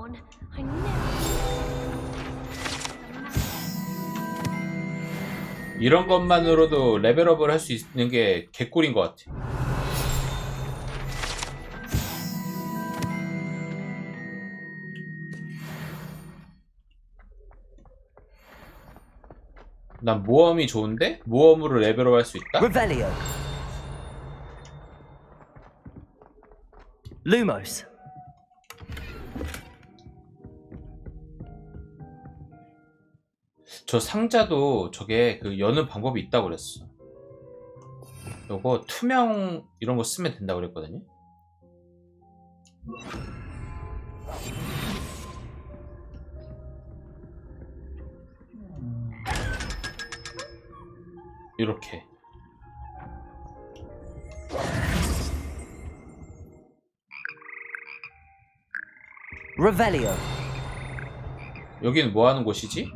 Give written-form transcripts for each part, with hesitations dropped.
on. I never. 이런 것만으로도 레벨업을 할 수 있는 게 개꿀인 것 같아. 난 모험이 좋은데? 모험으로 레벨업 할 수 있다? Revelio. Lumos. 저 상자도 저게 그 여는 방법이 있다고 그랬어. 요거 투명 이런 거 쓰면 된다고 그랬거든요. 이렇게. Revelio. 여기는 뭐 하는 곳이지?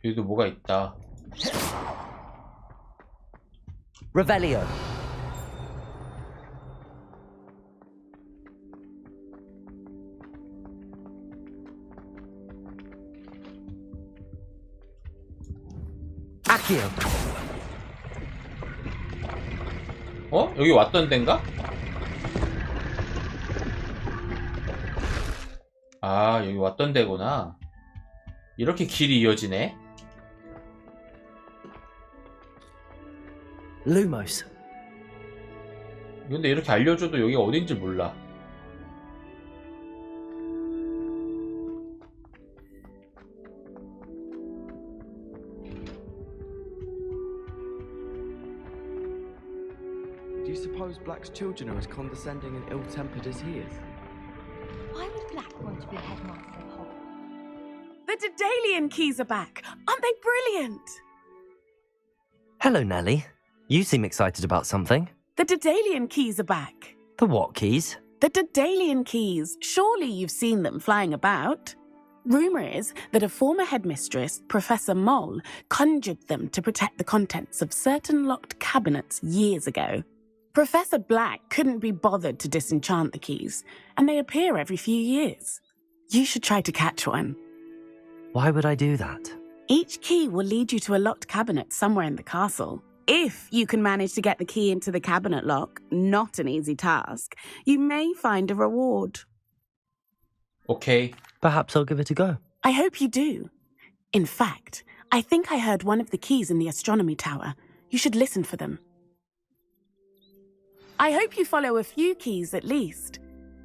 여기도 뭐가 있다. Revelio. Accio. 어? 여기 왔던 데인가? 아, 여기 왔던 데구나. 이렇게 길이 이어지네. Lumos. 근데 이렇게 알려줘도 여기가 어딘지 몰라. Do you suppose Black's children are as condescending and ill-tempered as he is? Why would Black want to be headmaster of Hogwarts? The Daedalian keys are back. Aren't they brilliant? Hello, Nellie. You seem excited about something. The Daedalian keys are back. The what keys? The Daedalian keys. Surely you've seen them flying about. Rumour is that a former headmistress, Professor Moll, conjured them to protect the contents of certain locked cabinets years ago. Professor Black couldn't be bothered to disenchant the keys, and they appear every few years. You should try to catch one. Why would I do that? Each key will lead you to a locked cabinet somewhere in the castle. If you can manage to get the key into the cabinet lock, not an easy task, you may find a reward. 오케이. Perhaps I'll give it a go. I hope you do. In fact, I think I heard one of the keys in the astronomy tower. You should listen for them. I hope you follow a few keys at least.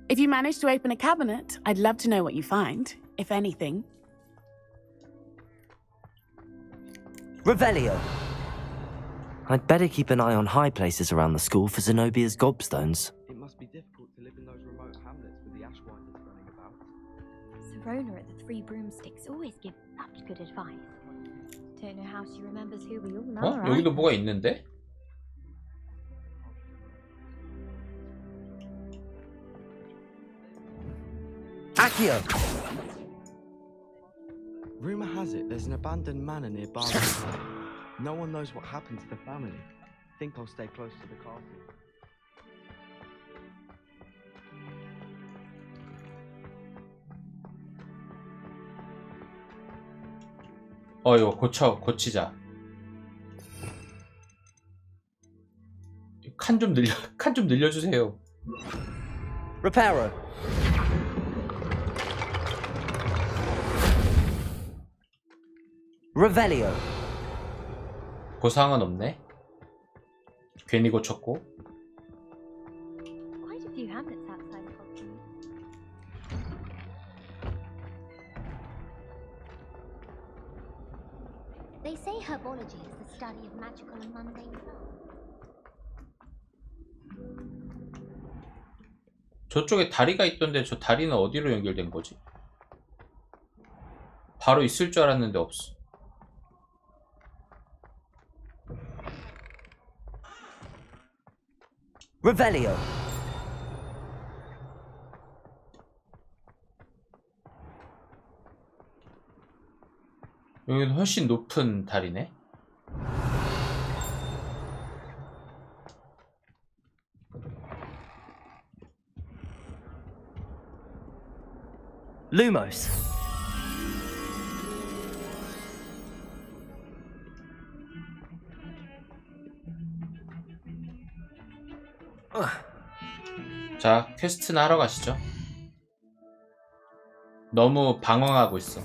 If you manage to open a cabinet, I'd love to know what you find, if anything. Revelio. I'd better keep an eye on high places around the school for Zenobia's gobstones. It must be difficult to live in those remote hamlets with the Ashwinders running about. Serona at the Three Broomsticks always gives such good advice. Don't know how she remembers who we all know, 어? right? 여기도 뭐가 있는데? Accio. Rumour has it there's an abandoned manor nearby. No one knows what happened to the family. Think I'll stay close to the castle. 이거 고치자. 칸 좀 늘려주세요. Reparo. Revelio. 보상은 없네. 괜히 고쳤고. Quite a few hamlets outside of Hogwarts. They say herbology is the study of magical and mundane plants. 저쪽에 다리가 있던데 저 다리는 어디로 연결된 거지? 바로 있을 줄 알았는데 없어. Revelio. 여기는 훨씬 높은 달이네. Lumos. 자, 퀘스트나 하러 가시죠. 너무 방황하고 있어.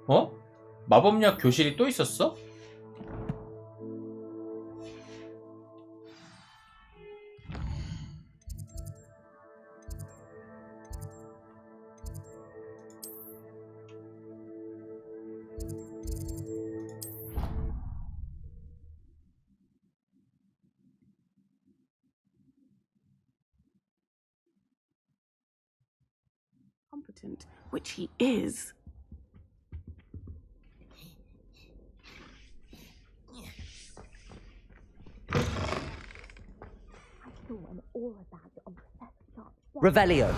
어? 마법약 교실이 또 있었어? Competent, which he is. I saw an aura badge on Professor Sharp's desk. Revelio.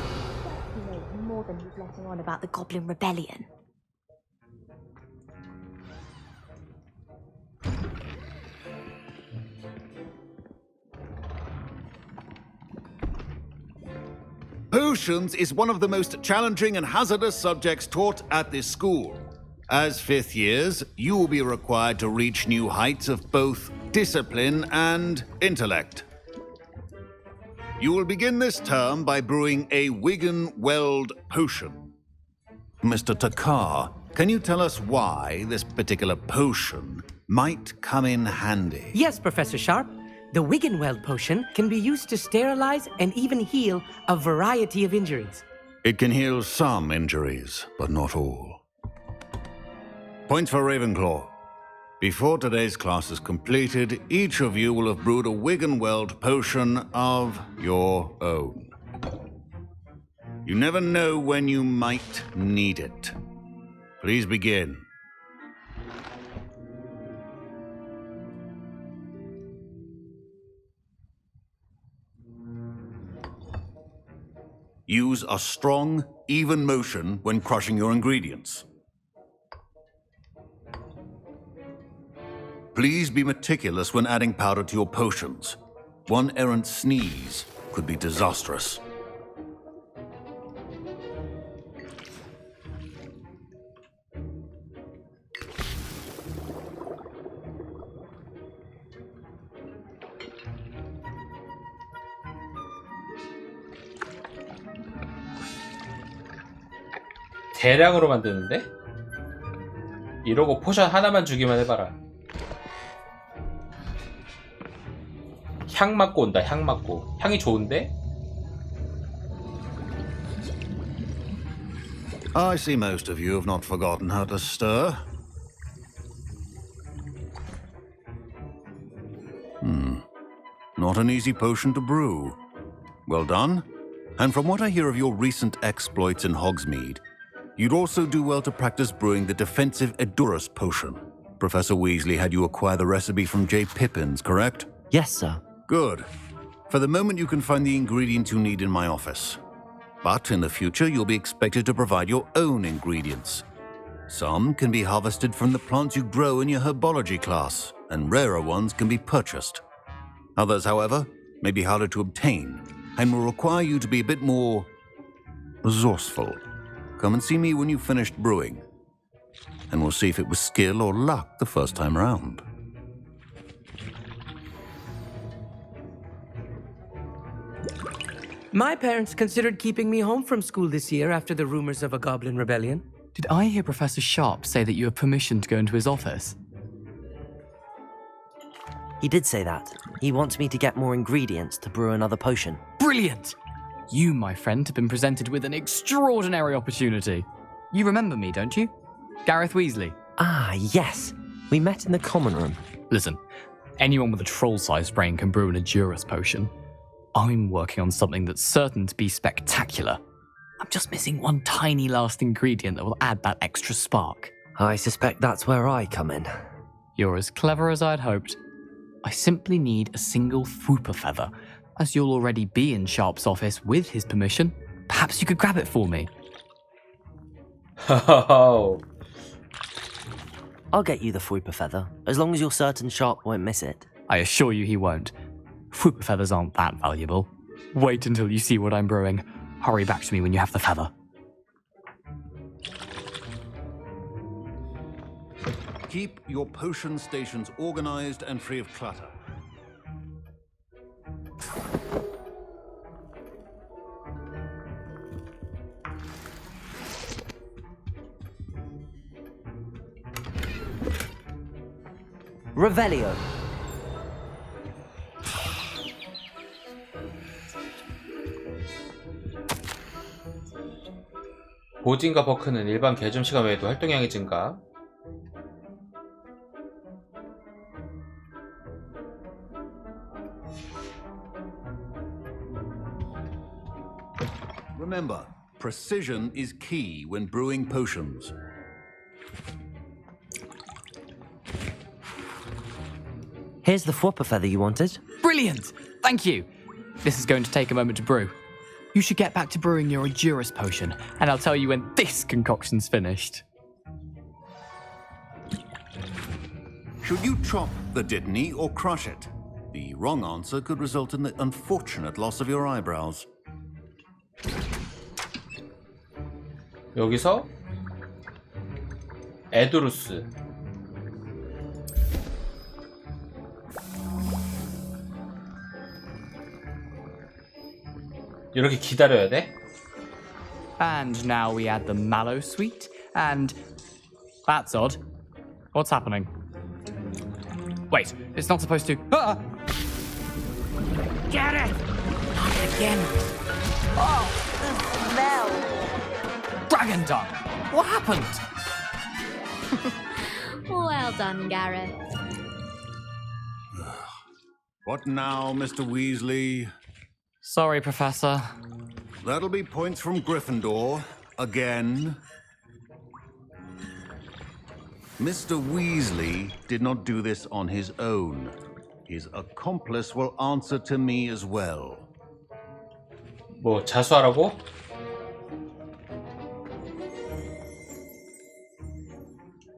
He knows more than he's letting on about the Goblin Rebellion. Potions is one of the most challenging and hazardous subjects taught at this school. As fifth years, you will be required to reach new heights of both discipline and intellect. You will begin this term by brewing a Wigan-Weld potion. Mr. Takar, can you tell us why this particular potion might come in handy? Yes, Professor Sharp. The Wiggenweld potion can be used to sterilize and even heal a variety of injuries. It can heal some injuries, but not all. Points for Ravenclaw. Before today's class is completed, each of you will have brewed a Wiggenweld potion of your own. You never know when you might need it. Please begin. Use a strong, even motion when crushing your ingredients. Please be meticulous when adding powder to your potions. One errant sneeze could be disastrous. 대량으로 만드는데? 이러고 포션 하나만 주기만 해봐라. 향 맡고 온다. 향 맡고. 향이 좋은데? I see most of you have not forgotten how to stir. Not an easy potion to brew. Well done. And from what I hear of your recent exploits in Hogsmeade, you'd also do well to practice brewing the defensive Edurus potion. Professor Weasley had you acquire the recipe from J. Pippins, correct? Yes, sir. Good. For the moment, you can find the ingredients you need in my office. But in the future, you'll be expected to provide your own ingredients. Some can be harvested from the plants you grow in your herbology class, and rarer ones can be purchased. Others, however, may be harder to obtain, and will require you to be a bit more resourceful. Come and see me when you've finished brewing, and we'll see if it was skill or luck the first time round. My parents considered keeping me home from school this year after the rumors of a Goblin Rebellion. Did I hear Professor Sharp say that you have permission to go into his office? He did say that. He wants me to get more ingredients to brew another potion. Brilliant! You, my friend, have been presented with an extraordinary opportunity. You remember me, don't you? Gareth Weasley. Ah, yes. We met in the common room. Listen, anyone with a troll-sized brain can brew an Edurus potion. I'm working on something that's certain to be spectacular. I'm just missing one tiny last ingredient that will add that extra spark. I suspect that's where I come in. You're as clever as I'd hoped. I simply need a single Fwooper feather, As you'll already be in Sharp's office with his permission, perhaps you could grab it for me. I'll I'll get you the Fwooper feather, as long as you're certain Sharp won't miss it. I assure you he won't. Fwooper feathers aren't that valuable. Wait until you see what I'm brewing. Hurry back to me when you have the feather. Keep your potion stations organized and free of clutter. Revelio. 보진과 버크는 일반 개점 시간 외에도 활동량이 증가. Remember, precision is key when brewing potions. Here's the Fwooper feather you wanted. Brilliant! Thank you! This is going to take a moment to brew. You should get back to brewing your Endurus potion, and I'll tell you when this concoction's finished. Should you chop the Dittany or crush it? The wrong answer could result in the unfortunate loss of your eyebrows. 여기서 에두루스. 이렇게 기다려야 돼? And now we add the mallow sweet, and that's odd. What's happening? Wait, it's not supposed to. Ah! Get it! Not again. Oh, the smell! Dragon dung! What happened? Well done, Gareth. What now, Mr. Weasley? Sorry, Professor. That'll be points from Gryffindor. Again. Mr. Weasley did not do this on his own. His accomplice will answer to me as well. 뭐 자수하라고?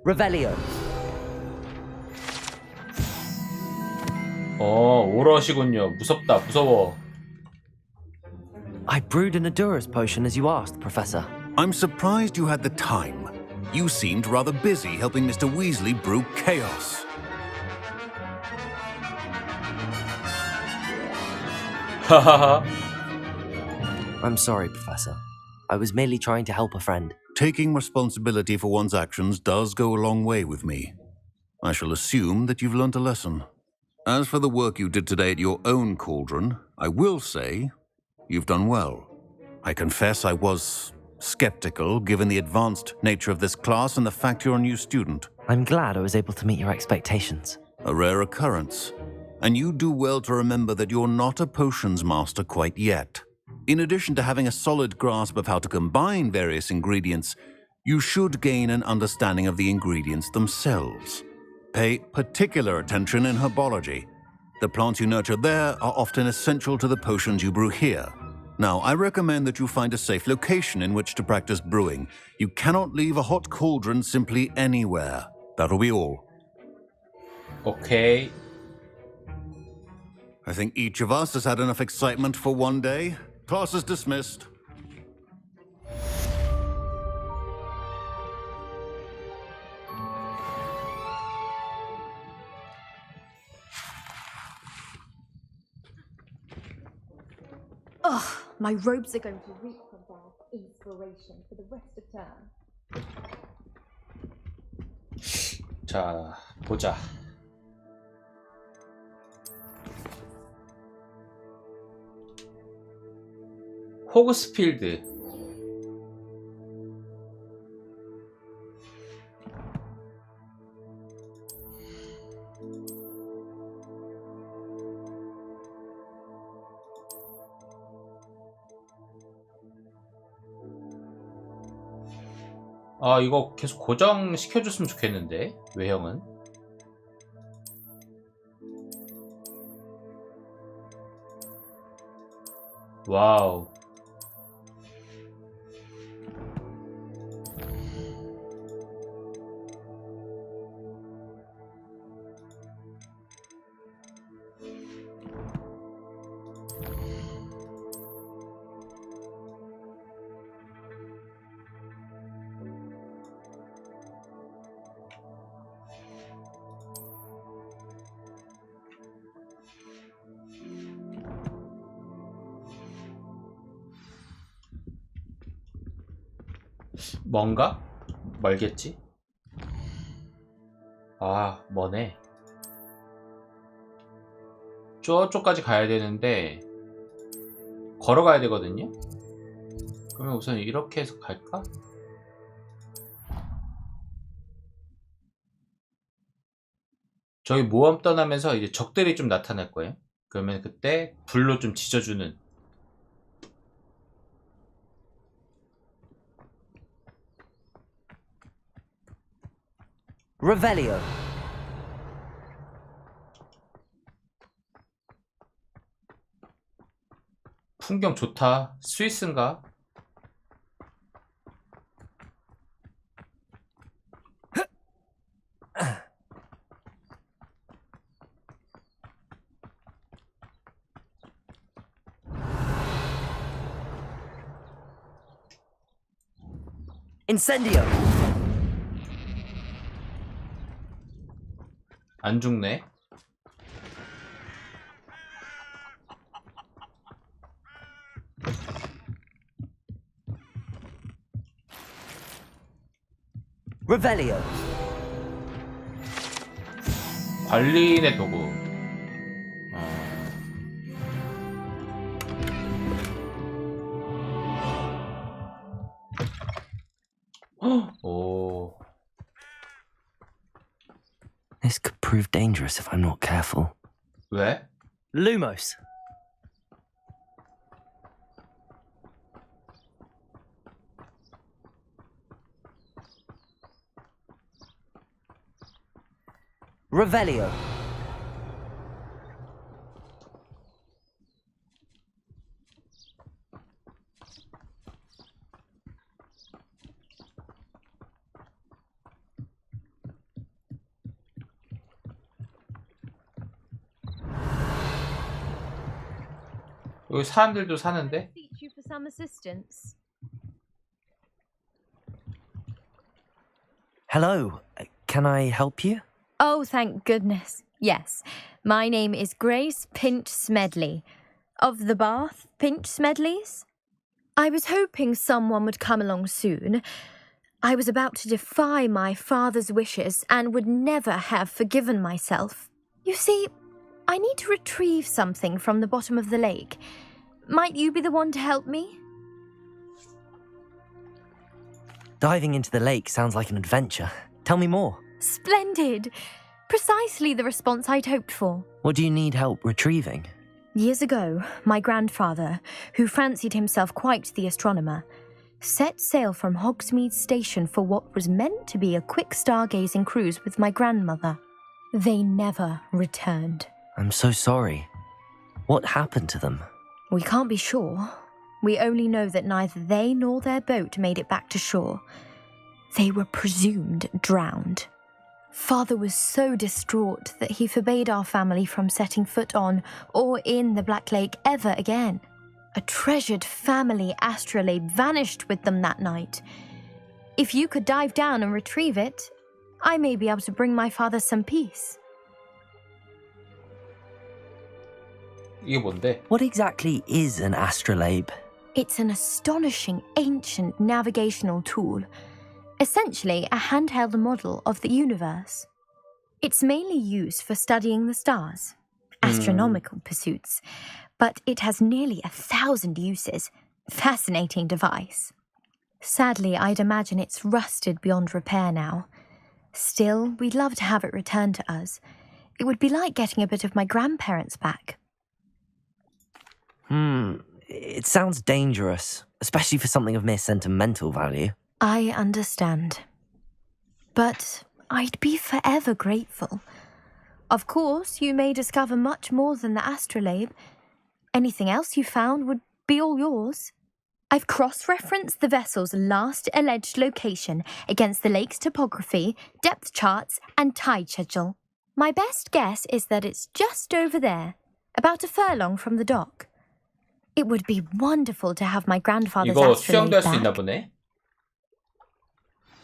Revelio. 오러시군요. 무섭다, 무서워. I brewed an Endurus potion as you asked, Professor. I'm surprised you had the time. You seemed rather busy helping Mr. Weasley brew chaos. 하하하. I'm sorry, Professor. I was merely trying to help a friend. Taking responsibility for one's actions does go a long way with me. I shall assume that you've learnt a lesson. As for the work you did today at your own cauldron, I will say you've done well. I confess I was skeptical given the advanced nature of this class and the fact you're a new student. I'm glad I was able to meet your expectations. A rare occurrence. And you do well to remember that you're not a potions master quite yet. In addition to having a solid grasp of how to combine various ingredients, you should gain an understanding of the ingredients themselves. Pay particular attention in herbology. The plants you nurture there are often essential to the potions you brew here. Now, I recommend that you find a safe location in which to practice brewing. You cannot leave a hot cauldron simply anywhere. That'll be all. 오케이. I think each of us has had enough excitement for one day. Class is dismissed. Ugh, my robes are going to reek from their inspiration for the rest of term. 자, 보자. 호그스필드. 아, 이거 계속 고정시켜줬으면 좋겠는데, 외형은. 와우. 뭔가? 멀겠지? 아, 머네. 저쪽까지 가야 되는데 걸어가야 되거든요? 그러면 우선 이렇게 해서 갈까? 저희 모험 떠나면서 이제 적들이 좀 나타날 거예요. 그러면 그때 불로 좀 지져주는. Revelio. 풍경 좋다. 스위스인가? Incendio. 안 죽네. Revelio. 관리인의 도구. 오. This could prove dangerous if I'm not careful. 왜? Lumos. Revelio. 여기 사람들도 사는데? You for some assistance. Hello. Can I help you? Oh, thank goodness. Yes. My name is Grace Pinch Smedley. Of the Bath Pinch Smedleys? I was hoping someone would come along soon. I was about to defy my father's wishes and would never have forgiven myself. You see, I need to retrieve something from the bottom of the lake. Might you be the one to help me? Diving into the lake sounds like an adventure. Tell me more. Splendid! Precisely the response I'd hoped for. What do you need help retrieving? Years ago, my grandfather, who fancied himself quite the astronomer, set sail from Hogsmeade Station for what was meant to be a quick stargazing cruise with my grandmother. They never returned. I'm so sorry. What happened to them? We can't be sure. We only know that neither they nor their boat made it back to shore. They were presumed drowned. Father was so distraught that he forbade our family from setting foot on or in the Black Lake ever again. A treasured family astrolabe vanished with them that night. If you could dive down and retrieve it, I may be able to bring my father some peace. 이게 뭔데? What exactly is an astrolabe? It's an astonishing ancient navigational tool. Essentially a handheld model of the universe. It's mainly used for studying the stars, astronomical pursuits, but it has nearly 1,000 uses. Fascinating device. Sadly, I'd imagine it's rusted beyond repair now. Still, we'd love to have it returned to us. It would be like getting a bit of my grandparents back. It sounds dangerous, especially for something of mere sentimental value. I understand. But I'd be forever grateful. Of course, you may discover much more than the astrolabe. Anything else you found would be all yours. I've cross-referenced the vessel's last alleged location against the lake's topography, depth charts, and tide schedule. My best guess is that it's just over there, about a furlong from the dock. It would be wonderful to have my grandfather's 이거 astrolabe 수영도 할 수 있나 back. 보네.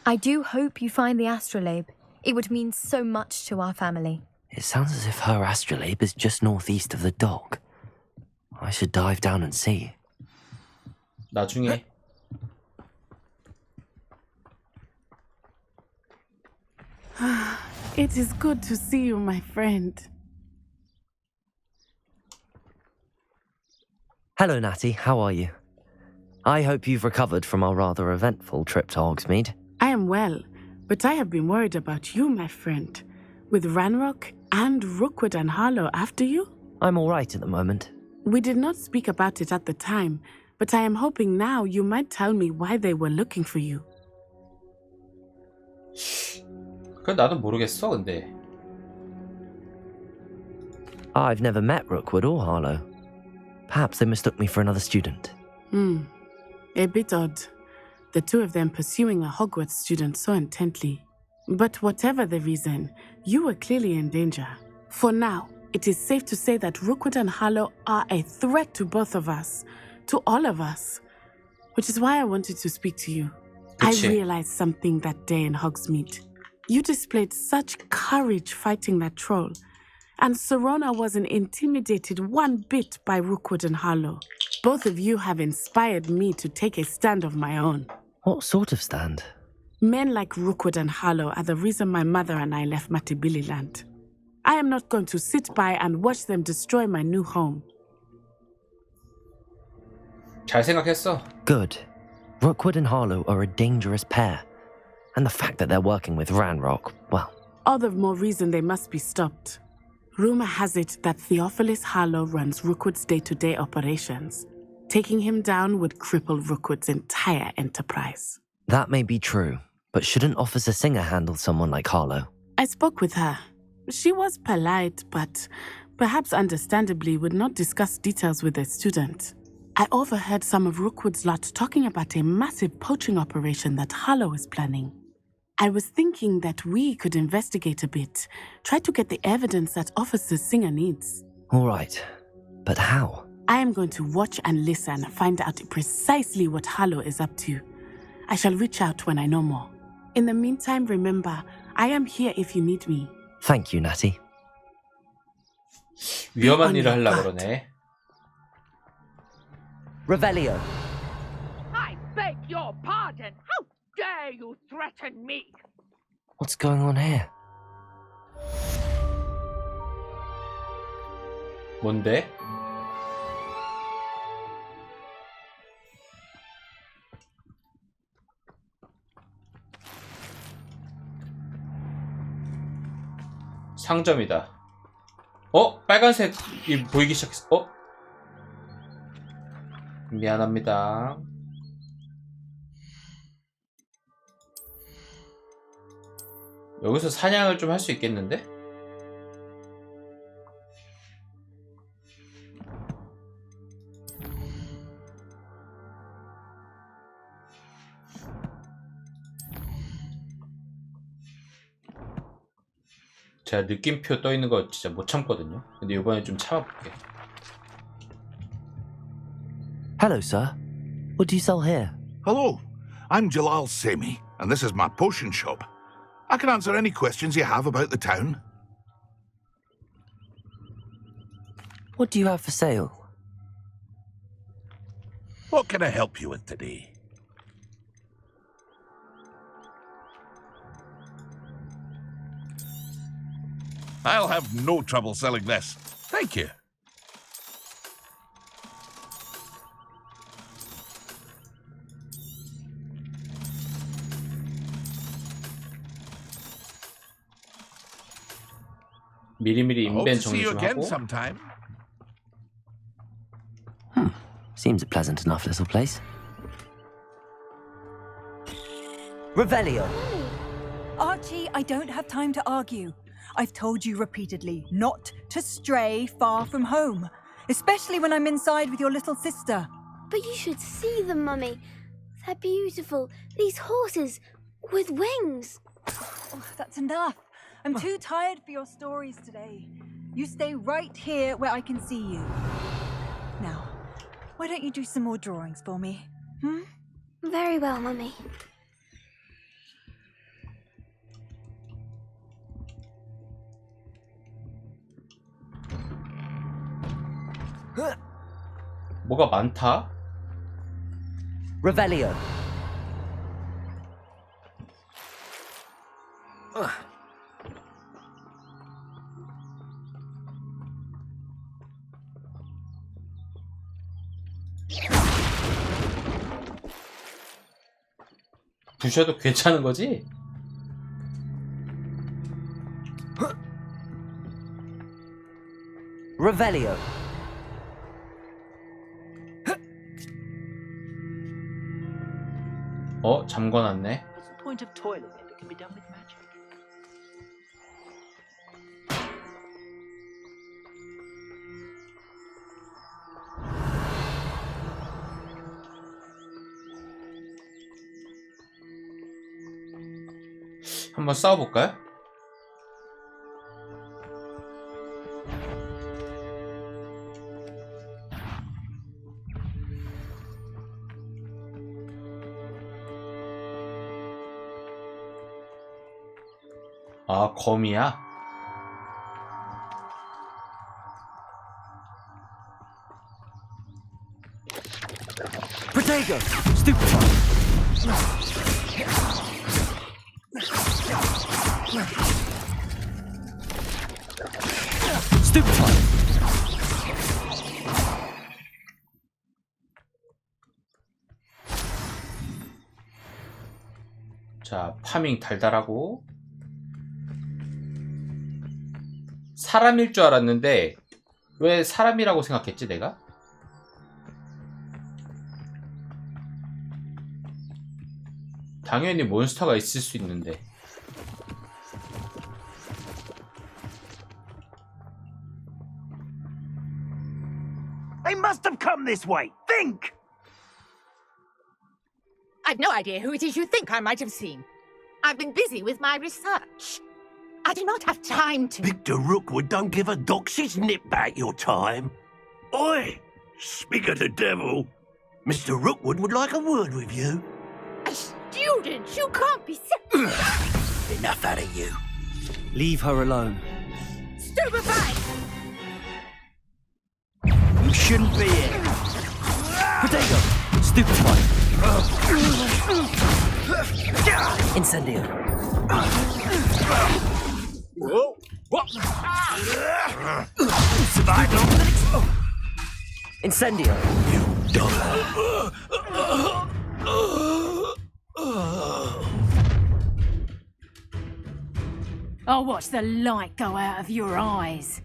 I do hope you find the astrolabe. It would mean so much to our family. It sounds as if her astrolabe is just northeast of the dock. I should dive down and see. 나중에. It is good to see you, my friend. Hello, Natty. How are you? I hope you've recovered from our rather eventful trip to Hogsmeade. I am well, but I have been worried about you, my friend. With Ranrock and Rookwood and Harlow after you? I'm all right at the moment. We did not speak about it at the time, but I am hoping now you might tell me why they were looking for you. 그건 나도 모르겠어, 근데. I've never met Rookwood or Harlow. Perhaps they mistook me for another student. A bit odd. The two of them pursuing a Hogwarts student so intently. But whatever the reason, you were clearly in danger. For now, it is safe to say that Rookwood and Harlow are a threat to both of us, to all of us, which is why I wanted to speak to you. 그치. I realized something that day in Hogsmeade. You displayed such courage fighting that troll, and Serona wasn't intimidated one bit by Rookwood and Harlow. Both of you have inspired me to take a stand of my own. What sort of stand? Men like Rookwood and Harlow are the reason my mother and I left Matabeleland. I am not going to sit by and watch them destroy my new home. 잘 생각했어. Good. Rookwood and Harlow are a dangerous pair. And the fact that they're working with Ranrock, well... All the more reason they must be stopped. Rumor has it that Theophilus Harlow runs Rookwood's day-to-day operations. Taking him down would cripple Rookwood's entire enterprise. That may be true, but shouldn't Officer Singer handle someone like Harlow? I spoke with her. She was polite, but perhaps understandably would not discuss details with a student. I overheard some of Rookwood's lot talking about a massive poaching operation that Harlow is planning. I was thinking that we could investigate a bit, try to get the evidence that Officer Singer needs. All right, but how? I am going to watch and listen, find out precisely what Harlow is up to. I shall reach out when I know more. In the meantime, remember, I am here if you need me. Thank you, Natty. 위험한 일을 하려고 그러네. Revelio. I beg your pardon. How dare you threaten me? What's going on here? 뭔데? 상점이다. 빨간색이 보이기 시작했어. 미안합니다. 여기서 사냥을 좀 할 수 있겠는데? 제가 느낌표 떠 있는 거 진짜 못 참거든요. 근데 이번에 좀 참아볼게. Hello, sir. What do you sell here? Hello, I'm Jalal Semi, and this is my potion shop. I can answer any questions you have about the town. What do you have for sale? What can I help you with today? I'll have no trouble selling this. Thank you. 미리미리 Hope 인벤 to see 정리 you 좀 again 하고. sometime. Seems a pleasant enough little place. Revelio. Archie, I don't have time to argue. I've told you repeatedly not to stray far from home, especially when I'm inside with your little sister. But you should see them, Mummy. They're beautiful. These horses with wings. Oh, that's enough. I'm too tired for your stories today. You stay right here where I can see you. Now, why don't you do some more drawings for me? Very well, Mummy. 뭐가 많다? Revelio. 부셔도 괜찮은 거지? Revelio. 잠궈놨네. What's the point of toiling if it can be done with magic? 한번 싸워볼까요? 아, 거미야? Protego. Stupefy. Stupefy. 자, 파밍 달달하고. 사람일 줄 알았는데 왜 사람이라고 생각했지 내가? 당연히 몬스터가 있을 수 있는데. They must have come this way. Think! I've no idea who it is you think I might have seen. I've been busy with my research. I do not have time to... Victor Rookwood don't give a doxy's nip back your time. Oi! Speak of the devil. Mr. Rookwood would like a word with you. A student? You can't be... Enough out of you. Leave her alone. Stupefied! You shouldn't be here. Protego. Stupefy. Incendio. Whoa! What? Survived longer than expected. Incendio. You dog. I'll watch the light go out of your eyes.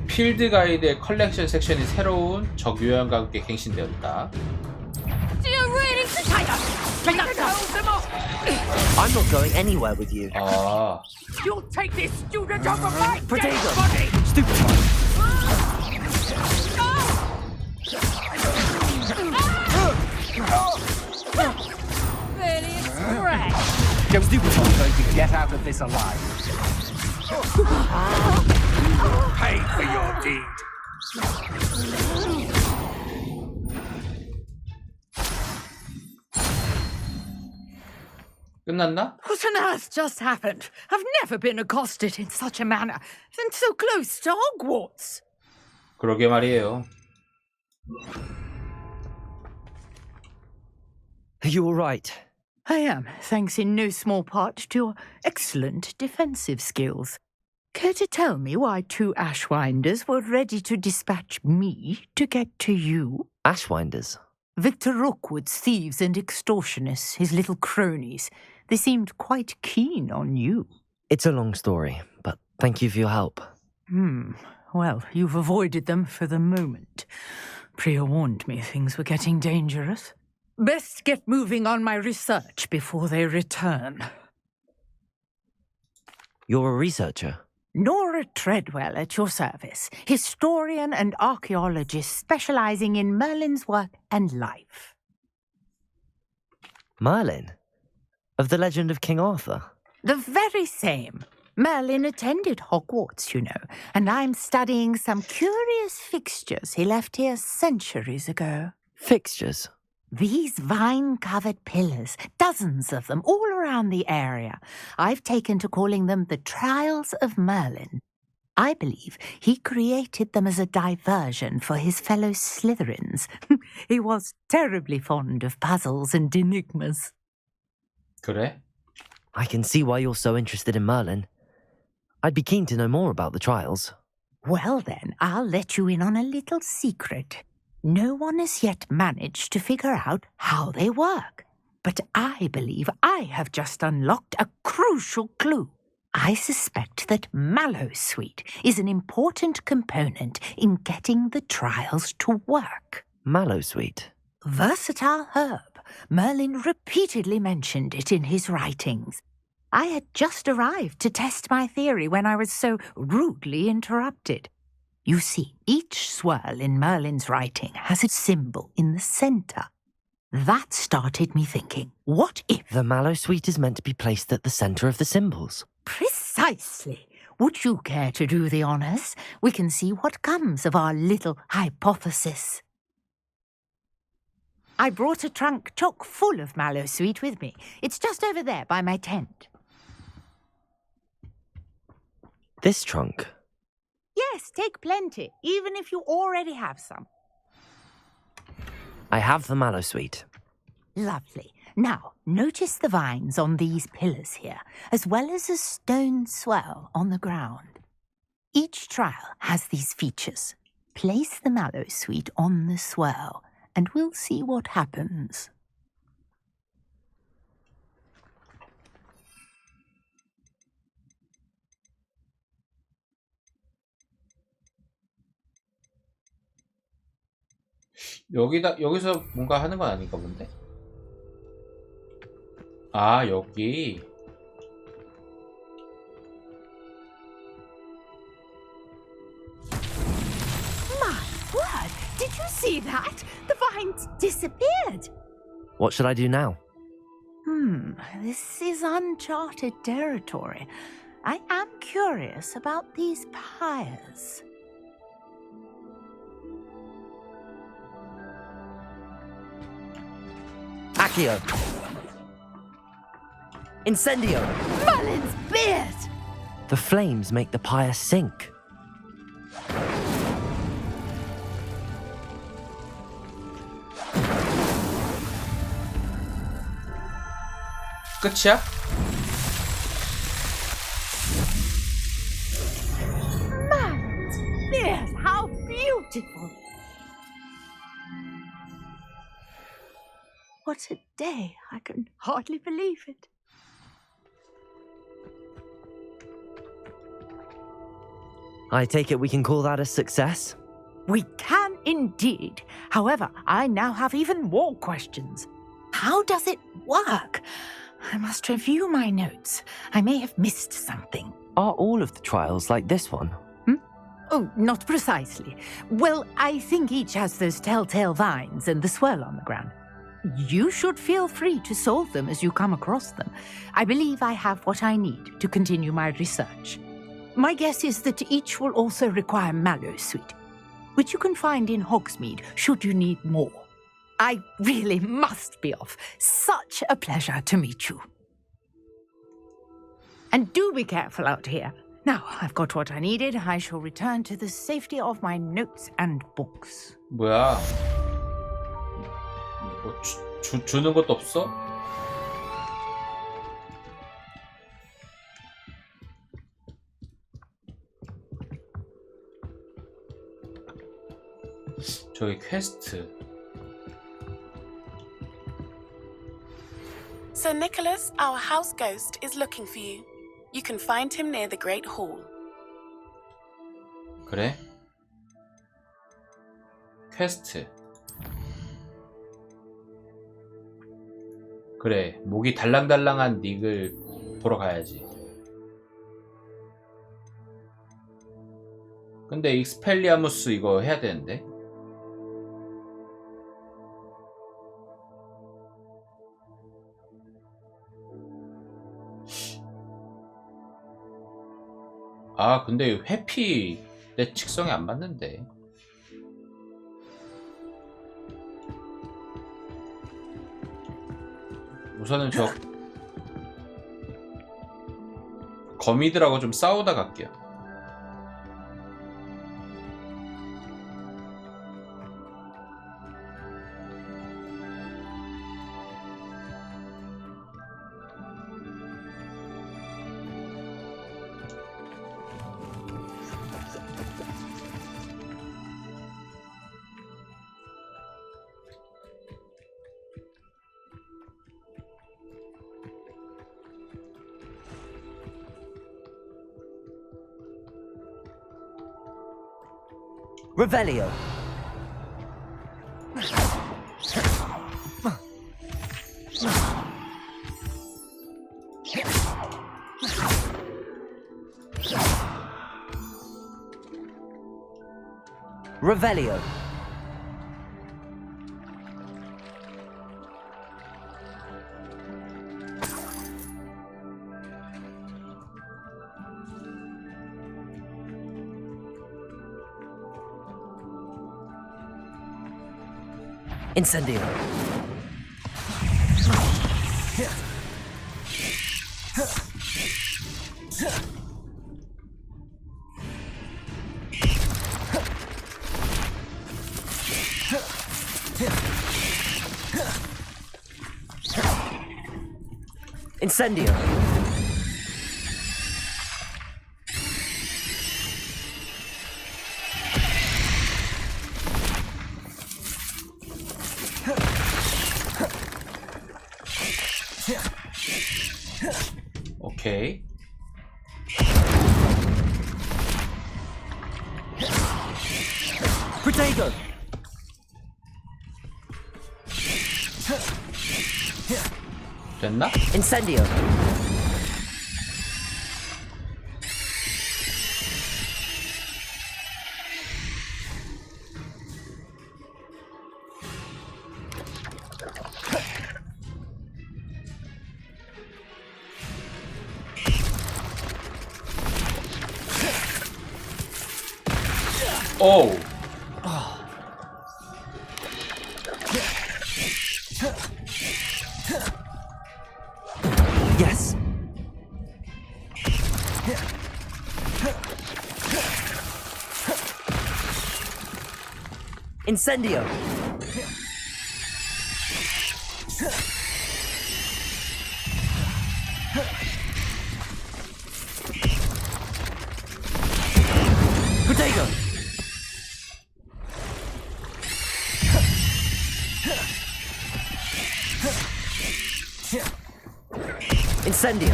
필드 가이드의 컬렉션 섹션이 새로운 적 요양과 함께 갱신되었다. Do you really think I don't... I'm not going anywhere with you. 아, You'll take this student over my dead Protego. body! Stupefy. Really, it's great. Don't do what I'm going to get out of this alive. Pay for your deed. 끝났나? What on earth just happened? I've never been accosted in such a manner, and so close to Hogwarts. 그러게 말이에요. Are you all right? I am, thanks in no small part to your excellent defensive skills. Care to tell me why two Ashwinders were ready to dispatch me to get to you? Ashwinders? Victor Rookwood's thieves and extortionists, his little cronies. They seemed quite keen on you. It's a long story, but thank you for your help. Well, you've avoided them for the moment. Priya warned me things were getting dangerous. Best get moving on my research before they return. You're a researcher? Nora Treadwell at your service, historian and archaeologist specializing in Merlin's work and life. Merlin? Of the legend of King Arthur? The very same. Merlin attended Hogwarts, you know, and I'm studying some curious fixtures he left here centuries ago. Fixtures? These vine-covered pillars, dozens of them all around the area. I've taken to calling them the Trials of Merlin. I believe he created them as a diversion for his fellow Slytherins. He was terribly fond of puzzles and enigmas. 그래? I can see why you're so interested in Merlin. I'd be keen to know more about the trials. Well then, I'll let you in on a little secret. No one has yet managed to figure out how they work. But I believe I have just unlocked a crucial clue. I suspect that Mallowsweet is an important component in getting the trials to work. Mallowsweet? Versatile herb. Merlin repeatedly mentioned it in his writings. I had just arrived to test my theory when I was so rudely interrupted. You see, each swirl in Merlin's writing has a symbol in the center. That started me thinking, what if... The Mallowsweet is meant to be placed at the center of the symbols. Precisely. Would you care to do the honors? We can see what comes of our little hypothesis. I brought a trunk chock full of Mallowsweet with me. It's just over there by my tent. This trunk? Yes, take plenty, even if you already have some. I have the Mallowsweet. Lovely. Now, notice the vines on these pillars here, as well as a stone swell on the ground. Each trial has these features. Place the Mallowsweet on the swell, and we'll see what happens. 여기서 뭔가 하는 건 아닌가 본데? 아, 여기. My word! Did you see that? The vines disappeared. What should I do now? This is uncharted territory. I am curious about these pyres. Accio! Incendio! Merlin's beard! The flames make the pyre sink. 끝이야? Merlin's beard! How beautiful! What a day! I can hardly believe it. I take it we can call that a success? We can indeed. However, I now have even more questions. How does it work? I must review my notes. I may have missed something. Are all of the trials like this one? Oh, not precisely. Well, I think each has those telltale vines and the swirl on the ground. You should feel free to solve them as you come across them. I believe I have what I need to continue my research. My guess is that each will also require Mallowsweet, which you can find in Hogsmeade should you need more. I really must be off. Such a pleasure to meet you. And do be careful out here. Now, I've got what I needed. I shall return to the safety of my notes and books. 뭐야? 뭐 주는 것도 없어? 저기 퀘스트. Sir Nicholas, our house ghost, is looking for you. You can find him near the Great Hall. 그래? 퀘스트. 그래, 목이 달랑달랑한 닉을 보러 가야지. 근데 익스펠리아무스 이거 해야 되는데. 아 근데 회피 내 직성에 안 맞는데. 우선은 저 거미들하고 좀 싸우다 갈게요. Revelio. Revelio. Incendio. Incendio. 오케이. Protego. 됐나? Incendio. 오우. Yes. Incendio. Protego. Incendio.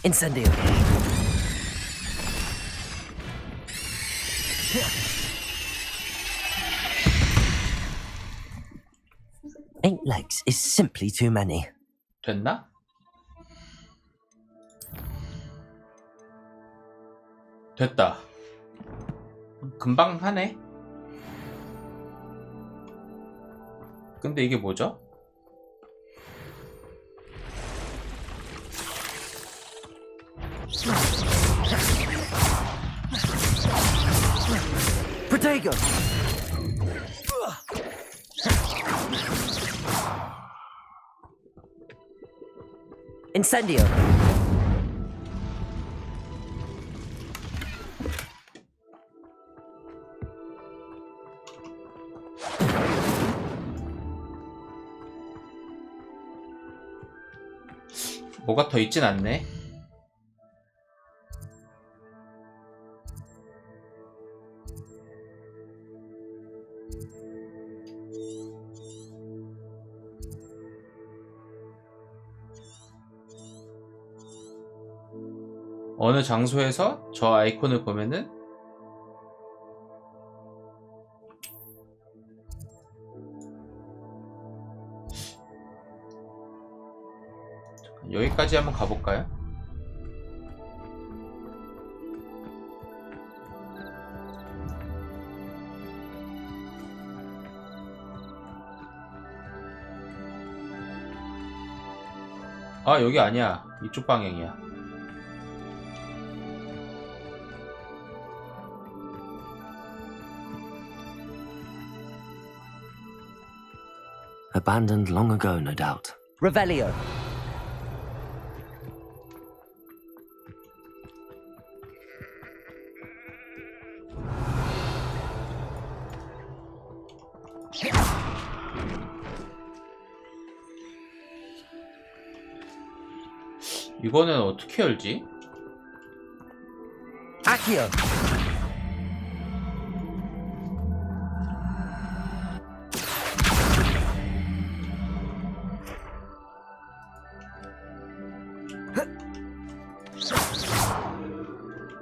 Incendio. Eight legs is simply too many. 됐나? 됐다. 금방 하네. 근데 이게 뭐죠? Protego. Incendio. 뭐가 더 있진 않네. 어느 장소에서 저 아이콘을 보면은 여기까지 한번 가볼까요? 아, 여기 아니야. 이쪽 방향이야. Abandoned long ago, no doubt. Revelio. 이거는 어떻게 열지? Accio.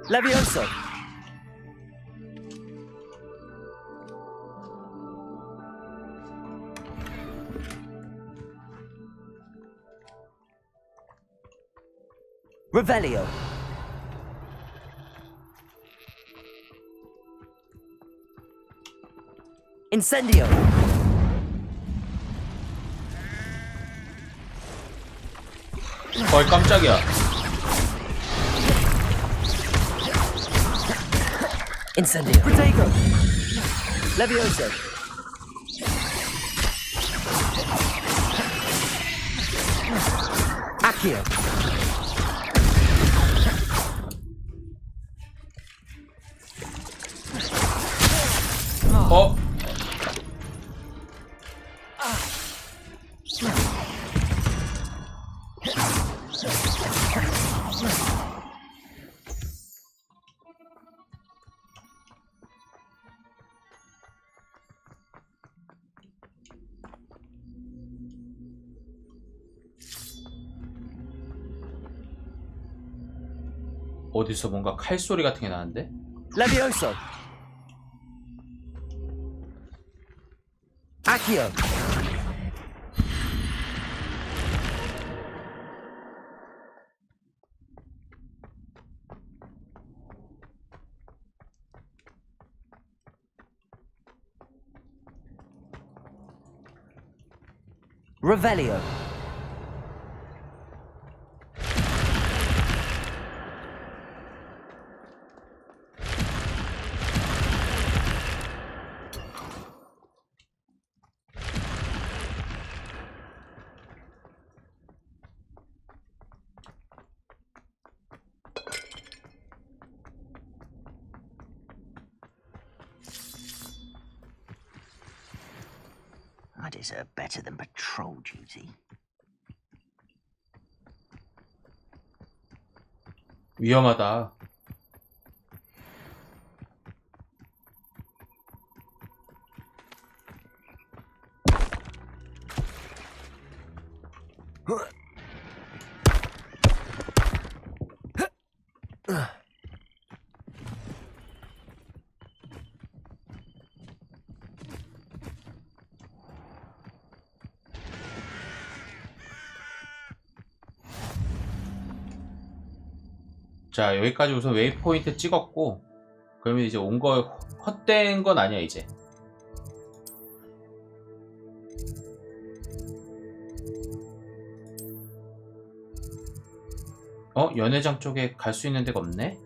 Levioso. Revelio. Incendio. 어이, 깜짝이야. Incendio. Protego. Levioso. Accio. 어? 어디서 뭔가 칼소리 같은 게 나는데? Levioso. Accio. Revelio. I deserve better than patrol duty. 위험하다. 자, 여기까지 우선 웨이포인트 찍었고, 그러면 이제 온 거 헛된 건 아니야 이제. 연회장 쪽에 갈 수 있는 데가 없네?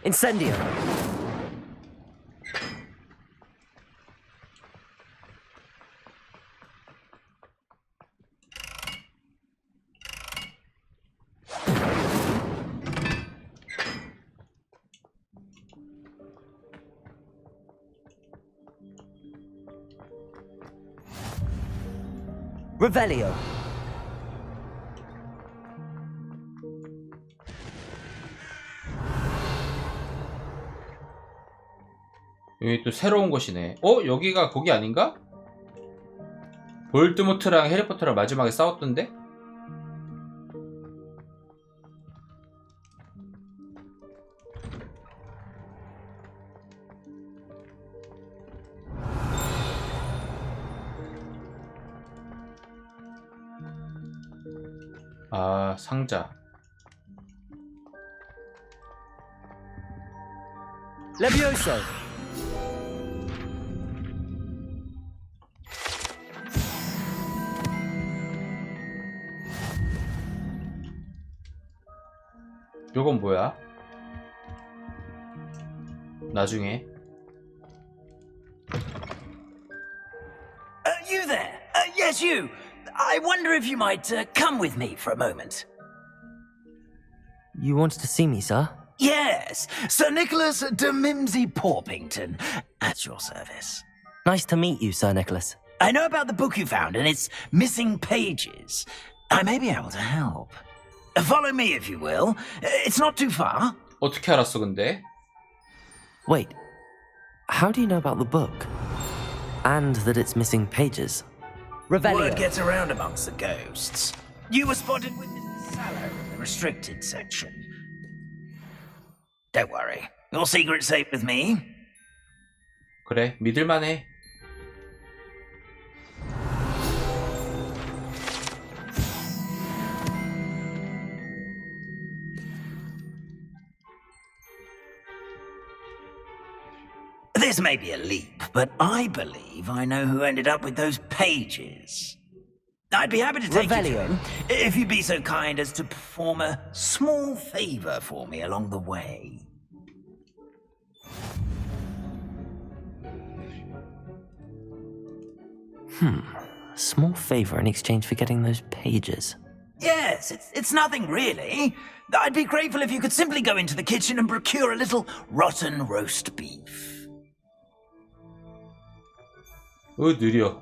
Incendio. Revelio. 여기 또 새로운 곳이네. 여기가 거기 아닌가? 볼드모트랑 해리포터랑 마지막에 싸웠던데? 아, 상자. Levioso. 요건 뭐야? 나중에. You there? Yes, you. I wonder if you might come with me for a moment. You wanted to see me, sir? Yes, Sir Nicholas de Mimsy Porpington, at your service. Nice to meet you, Sir Nicholas. I know about the book you found and its missing pages. I may be able to help. Follow me, if you will. It's not too far. 어떻게 알았어, 근데? Wait, how do you know about the book? And that it's missing pages? Word gets around amongst the ghosts. You were spotted with Mr. Sallow in the restricted section. Don't worry, your secret's safe with me. 그래, 믿을만해. This may be a leap, but I believe I know who ended up with those pages. I'd be happy to take you to him if you'd be so kind as to perform a small favor for me along the way. Small favor in exchange for getting those pages. Yes, it's nothing really. I'd be grateful if you could simply go into the kitchen and procure a little rotten roast beef. 느려.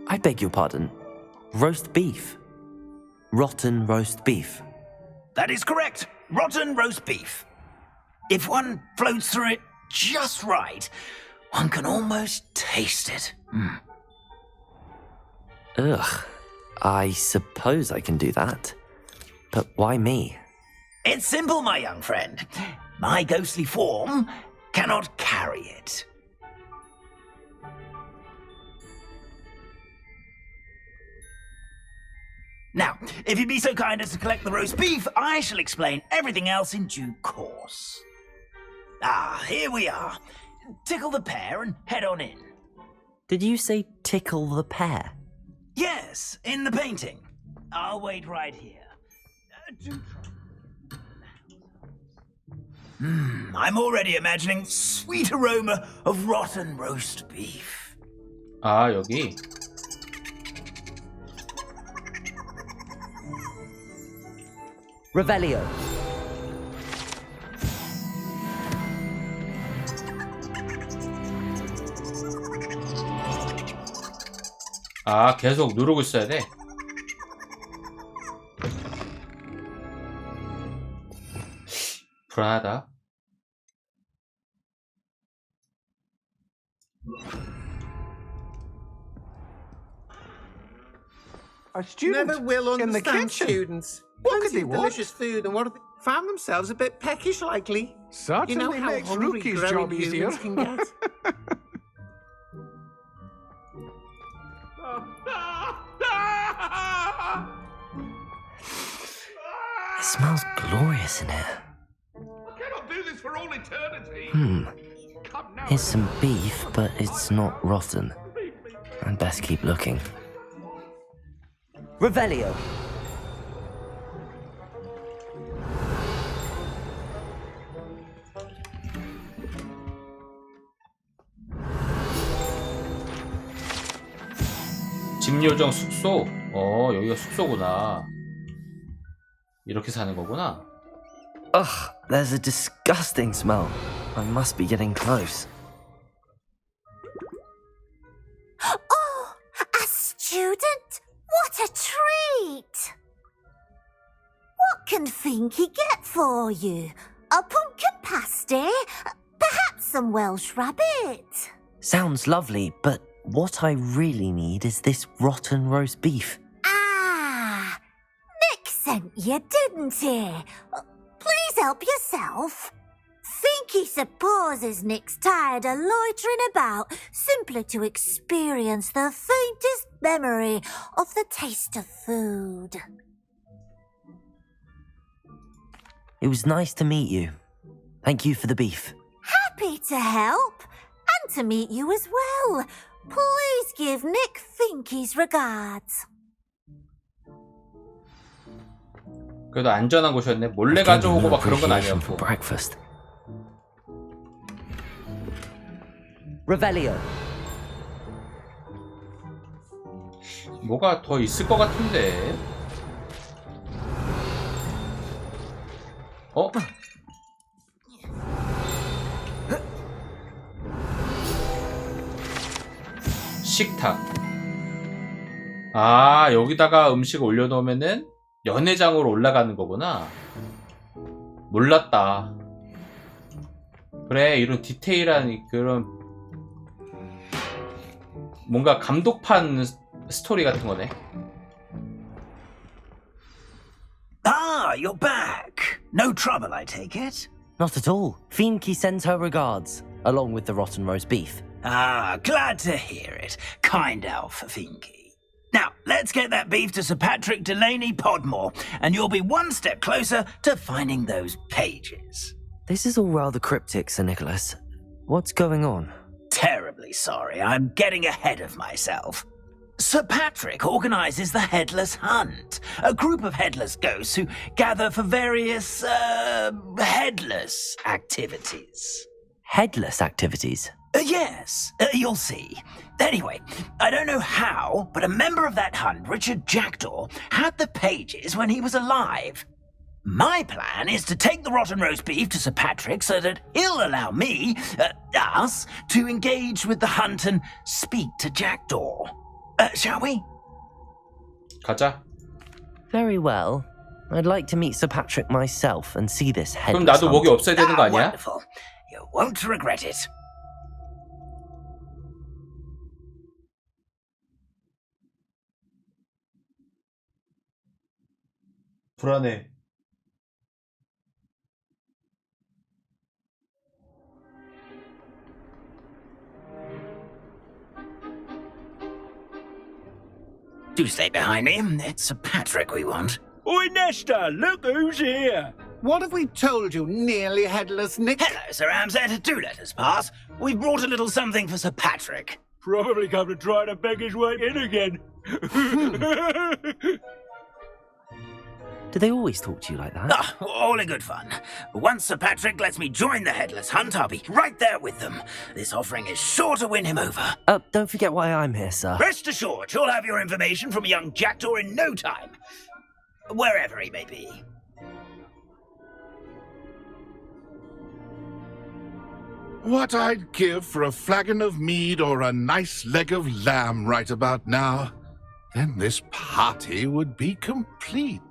I beg your pardon. Roast beef. Rotten roast beef. That is correct. Rotten roast beef. If one floats through it just right, one can almost taste it. Ugh. I suppose I can do that. But why me? It's simple, my young friend. My ghostly form cannot carry it. Now, if you'd be so kind as to collect the roast beef, I shall explain everything else in due course. Ah, here we are. Tickle the pear and head on in. Did you say tickle the pear? Yes, in the painting. I'll wait right here. I'm already imagining sweet aroma of rotten roast beef. 아, 여기. Revelio. 아, 계속 누르고 있어야 돼. 불안하다. A student Never will in the understand kitchen. students. What Plenty could they of want? delicious food and what found themselves a bit peckish likely. Certainly you know how makes hungry Rookie's growing job easier. humans can get. It smells glorious in here. I cannot do this for all eternity. Come now. Here's some beef, but it's not rotten. I'd best keep looking. Revelio. 집요정 숙소. 여기가 숙소구나. 이렇게 사는 거구나. Ugh, there's a disgusting smell. I must be getting close. Oh, a student! What a treat! What can Finky get for you? A pumpkin pasty? Perhaps some Welsh rabbit? Sounds lovely, but what I really need is this rotten roast beef. Ah! Nick sent you, didn't he? Please help yourself. Finky supposes Nick's tired of loitering about simply to experience the faintest memory of the taste of food. It was nice to meet you. Thank you for the beef. Happy to help, and to meet you as well. Please give Nick Finky's regards. 그래도 안전한 곳이었네. 몰래 I've gained 가져오고 no 막 그런 건 appreciation for 아니었고. breakfast. Revelio. 뭐가 더 있을 것 같은데. 어? 식탁. 아, 여기다가 음식을 올려놓으면은 연회장으로 올라가는 거구나. 몰랐다. 그래, 이런 디테일한 그런 뭔가 감독판 스토리 같은 거네. Ah, you're back. No trouble, I take it? Not at all. Finky sends her regards, along with the rotten roast beef. Ah, glad to hear it. Kind elf, Finky. Now, let's get that beef to Sir Patrick Delaney Podmore, and you'll be one step closer to finding those pages. This is all rather cryptic, Sir Nicholas. What's going on? Terribly sorry, I'm getting ahead of myself. Sir Patrick organises the Headless Hunt, a group of headless ghosts who gather for various, headless activities. Headless activities? Yes, you'll see. Anyway, I don't know how, but a member of that hunt, Richard Jackdaw, had the pages when he was alive. My plan is to take the rotten roast beef to Sir Patrick so that he'll allow me, us, to engage with the hunt and speak to Jackdaw. Shall we? 가자. Very well. I'd like to meet Sir Patrick myself and see this headless 그럼 나도 hunt. 목이 없어야 되는 거 아니야? Wonderful. You won't regret it. 불안해. Do stay behind me. It's Sir Patrick we want. Oi, Nesta, look who's here. What have we told you, nearly headless Nick? Hello, Sir Ramsett. Do let us pass. We've brought a little something for Sir Patrick. Probably come to try to beg his way in again. Do they always talk to you like that? Ah, all in good fun. Once Sir Patrick lets me join the Headless Hunt, I'll be right there with them. This offering is sure to win him over. Don't forget why I'm here, sir. Rest assured, you'll have your information from a young Jackdaw in no time. Wherever he may be. What I'd give for a flagon of mead or a nice leg of lamb right about now. Then this party would be complete.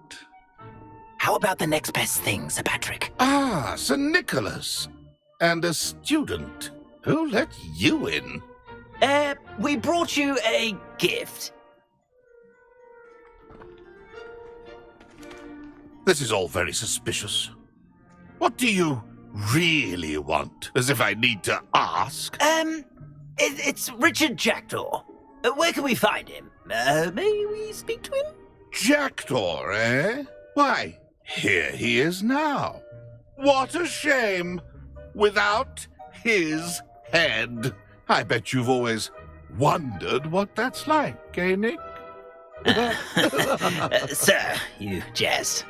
How about the next best thing, Sir Patrick? Ah, Sir Nicholas. And a student. Who let you in? We brought you a gift. This is all very suspicious. What do you really want? As if I need to ask. It's Richard Jackdaw. Where can we find him? May we speak to him? Jackdaw, eh? Why, here he is now. What a shame. Without his head. I bet you've always wondered what that's like, eh, Nick? Sir, you jest.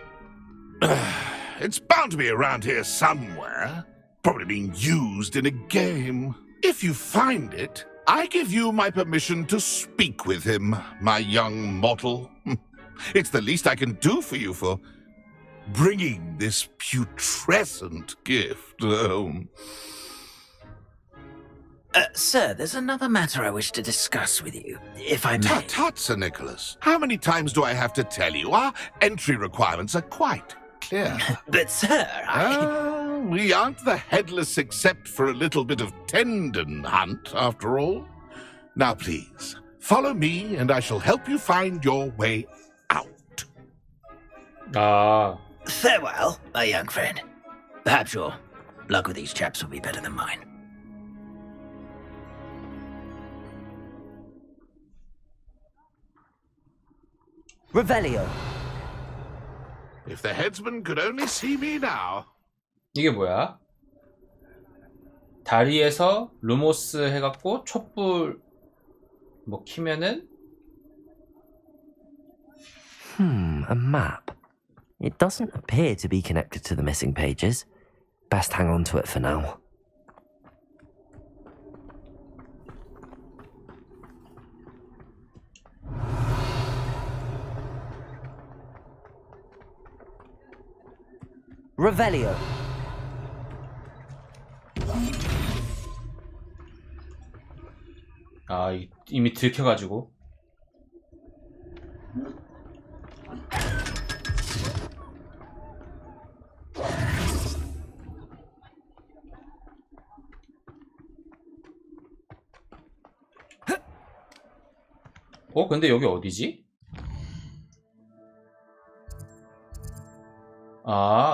It's bound to be around here somewhere. Probably being used in a game. If you find it, I give you my permission to speak with him, my young mortal. It's the least I can do for you for bringing this putrescent gift home. Sir, there's another matter I wish to discuss with you, if I may. Tut, tut, Sir Nicholas. How many times do I have to tell you? Our entry requirements are quite clear. But, sir, we aren't the headless except for a little bit of tendon hunt, after all. Now, please, follow me, and I shall help you find your way out. Farewell, my young friend. Perhaps your luck with these chaps will be better than mine. Revelio. If the headsman could only see me now. 이게 뭐야? 다리에서 루모스 해갖고 촛불 뭐 키면은 A map. It doesn't appear to be connected to the missing pages. Best hang on to it for now. Revelio. 이미 들켜가지고. 근데 여기 어디지?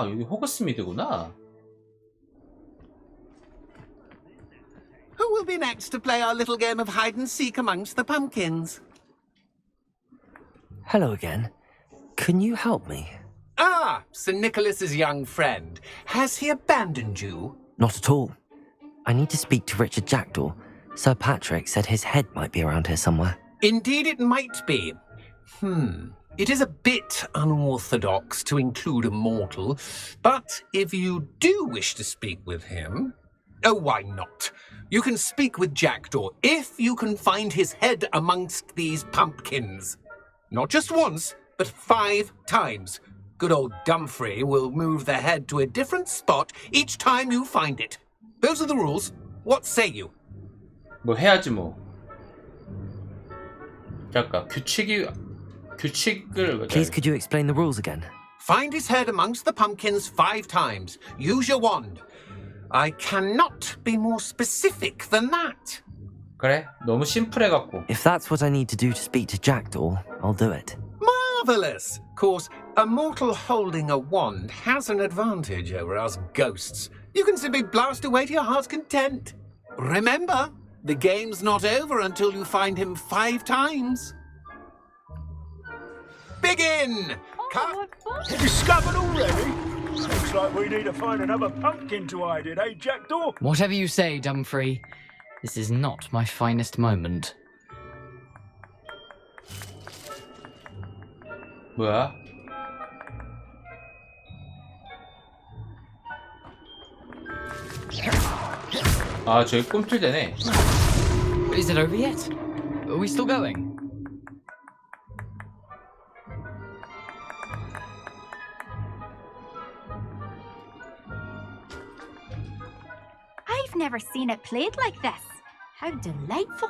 여기 호그스미드구나. Who will be next to play our little game of hide and seek amongst the pumpkins? Hello again. Can you help me? Ah, Sir Nicholas's young friend. Has he abandoned you? Not at all. I need to speak to Richard Jackdaw. Sir Patrick said his head might be around here somewhere. Indeed it might be. It is a bit unorthodox to include a mortal, but if you do wish to speak with him... Oh, why not? You can speak with Jackdaw if you can find his head amongst these pumpkins. Not just once, but 5 times. Good old Dumfrey will move the head to a different spot each time you find it. Those are the rules. What say you? 뭐 해야지 뭐. 잠깐 규칙을 Please, could you explain the rules again? Find his head amongst the pumpkins 5 times. Use your wand. I cannot be more specific than that. 그래, 너무 심플해갖고. If that's what I need to do to speak to Jackdaw, I'll do it. Marvellous! Of course, a mortal holding a wand has an advantage over us ghosts. You can simply blast away to your heart's content. Remember, the game's not over until you find him 5 times. Begin! Discovered already? Looks like we need to find another pumpkin to hide in, eh, Jackdaw? Whatever you say, Dumfrey. This is not my finest moment. 뭐야? 저기 꿈틀대네. Is it over yet? Are we still going? I've never seen it played like this. How delightful.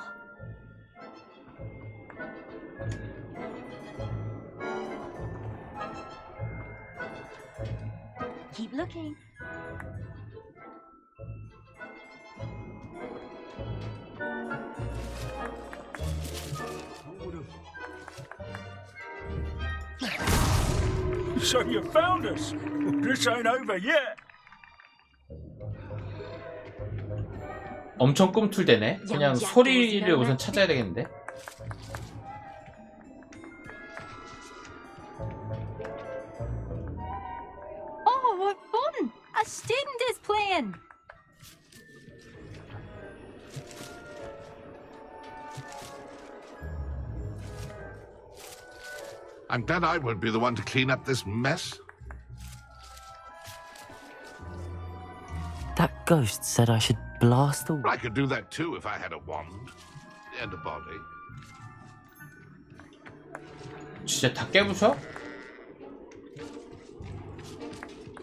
Keep looking. So you found us. This ain't over yet. 엄청 꿈틀대네. 그냥 소리를 우선 찾아야 되겠는데. Oh, what fun! A student is playing. I'm glad I won't be the one to clean up this mess. That ghost said I should blast the... I could do that too if I had a wand and a body. 진짜 다 깨부숴?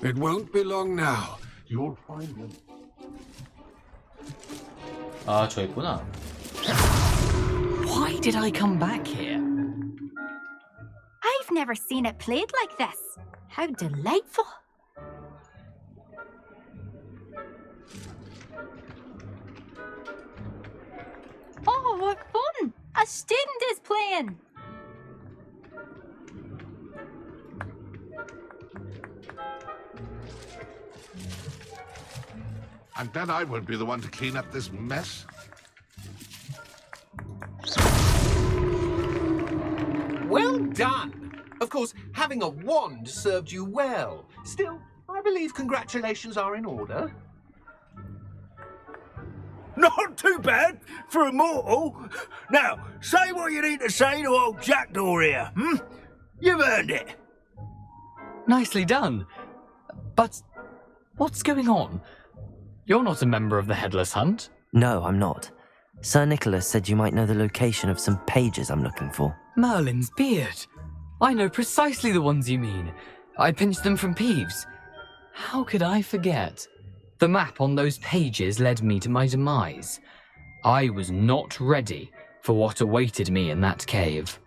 It won't be long now. You'll find him. 아, 저 있구나. Why did I come back here? I've never seen it played like this. How delightful. Oh, what fun! A student is playing. I'm glad I won't be the one to clean up this mess. Well done! Of course, having a wand served you well. Still, I believe congratulations are in order. Not too bad for a mortal. Now, say what you need to say to old Jackdaw here, hmm? You've earned it. Nicely done. But what's going on? You're not a member of the Headless Hunt. No, I'm not. Sir Nicholas said you might know the location of some pages I'm looking for. Merlin's beard. I know precisely the ones you mean. I pinched them from Peeves. How could I forget? The map on those pages led me to my demise. I was not ready for what awaited me in that cave.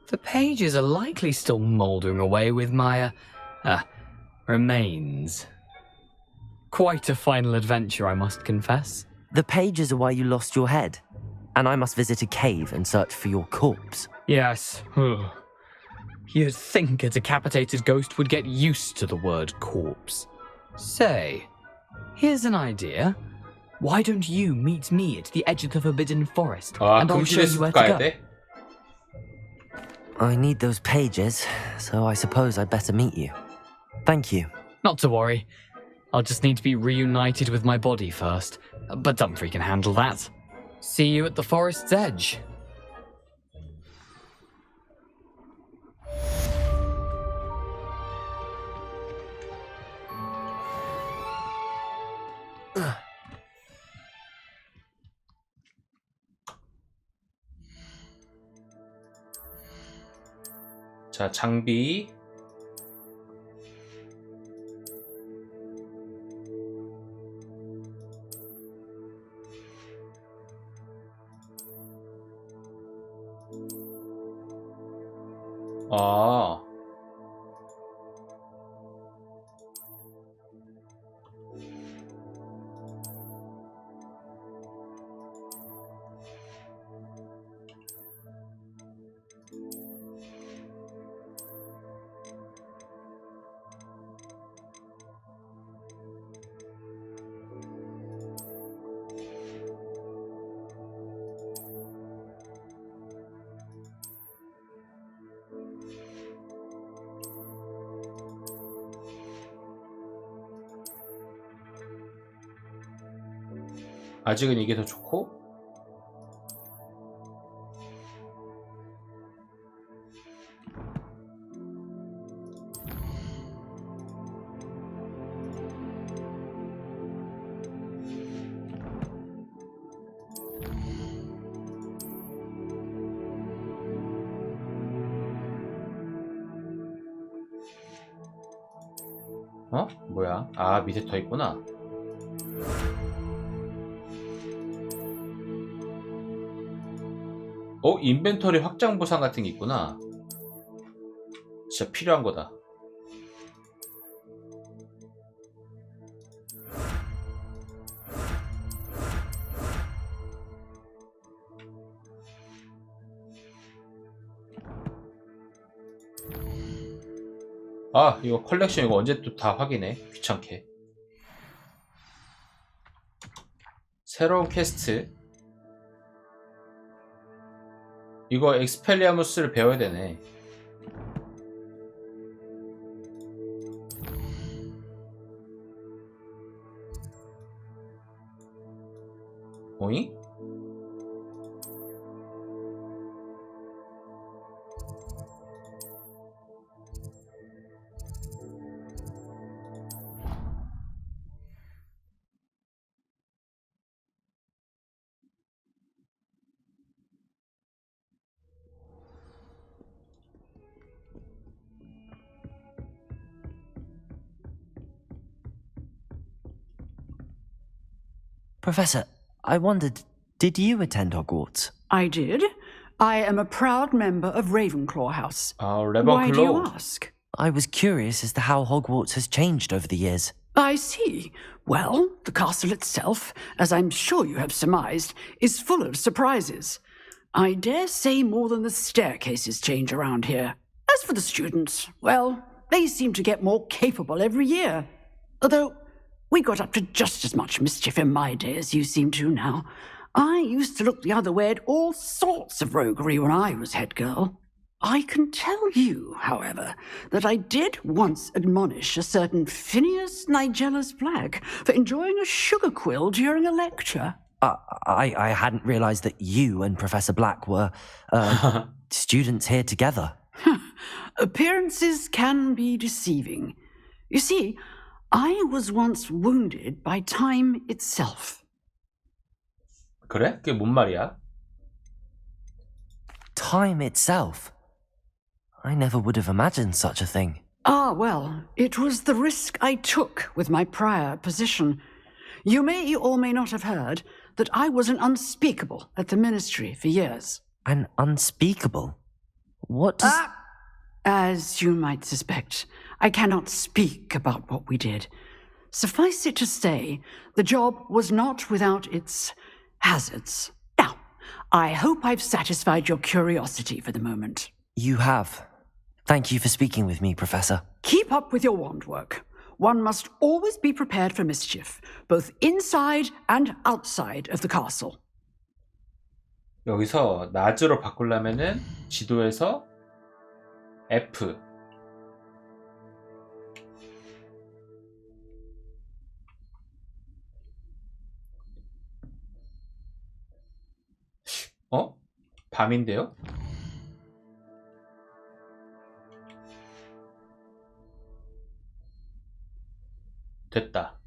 The pages are likely still mouldering away with my, remains. Quite a final adventure, I must confess. The pages are why you lost your head, and I must visit a cave and search for your corpse. Yes. You'd think a decapitated ghost would get used to the word corpse. Say, here's an idea. Why don't you meet me at the edge of the Forbidden Forest, and I'll show you where to go. I need those pages, so I suppose I'd better meet you. Thank you. Not to worry. I'll just need to be reunited with my body first, but Dumfries can handle that. See you at the forest's edge. 자, 장비. 아. 아직은 이게 더 좋고 어? 뭐야? 아, 밑에 더 있구나. 인벤토리 확장 보상 같은 게 있구나. 진짜 필요한 거다. 아, 이거 컬렉션 이거 언제 또 다 확인해? 귀찮게. 새로운 퀘스트. 이거 엑스펠리아무스를 배워야 되네. 오잉? Professor, I wondered, Did you attend Hogwarts? I did. I am a proud member of Ravenclaw House. Ravenclaw. Why do you ask? I was curious as to how Hogwarts has changed over the years. I see. Well, the castle itself, as I'm sure you have surmised, is full of surprises. I dare say more than the staircases change around here. As for the students, well, they seem to get more capable every year. Although, we got up to just as much mischief in my day as you seem to now. I used to look the other way at all sorts of roguery when I was head girl. I can tell you, however, that I did once admonish a certain Phineas Nigella's Black for enjoying a sugar quill during a lecture. I hadn't realised that you and Professor Black were students here together. Appearances can be deceiving. You see, I was once wounded by time itself. 그래? 그게 뭔 말이야? Time itself? I never would have imagined such a thing. Ah, well, it was the risk I took with my prior position. You may or may not have heard that I was an unspeakable at the ministry for years. An unspeakable? What does... As you might suspect, I cannot speak about what we did. Suffice it to say, the job was not without its hazards. Now, I hope I've satisfied your curiosity for the moment. You have. Thank you for speaking with me, Professor. Keep up with your wand work. One must always be prepared for mischief, both inside and outside of the castle. 여기서 낮으로 바꾸려면은 지도에서 F. 밤인데요? 됐다.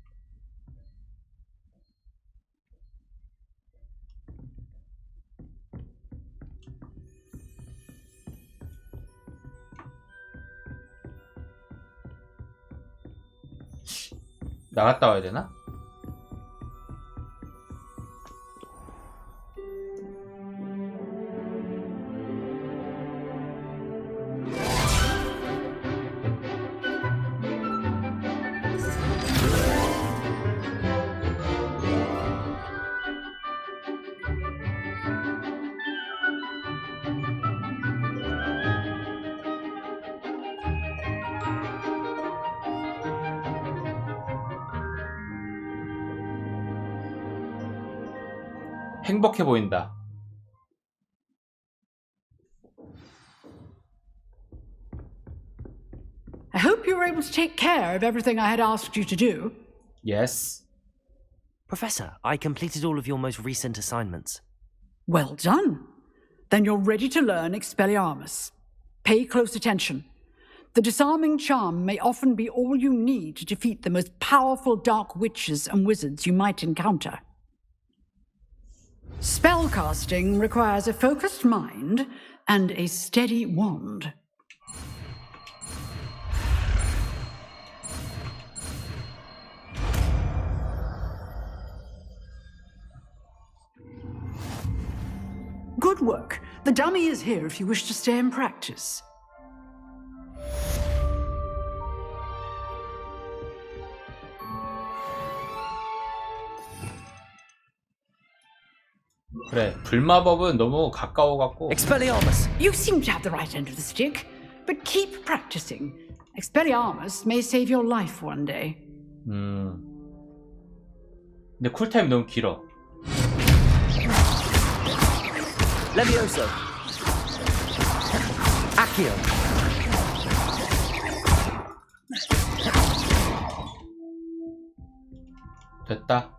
나갔다 와야 되나? 행복해 보인다. I hope you were able to take care of everything I had asked you to do. Yes. Professor, I completed all of your most recent assignments. Well done. Then you're ready to learn Expelliarmus. Pay close attention. The disarming charm may often be all you need to defeat the most powerful dark witches and wizards you might encounter. Spellcasting requires a focused mind and a steady wand. Good work. The dummy is here if you wish to stay and practice. 그래, 불마법은 너무 가까워갖고. Expelliarmus! You seem to have the right end of the stick, but keep practicing. Expelliarmus may save your life one day. 근데 쿨타임 너무 길어. Levioso. Accio. 됐다.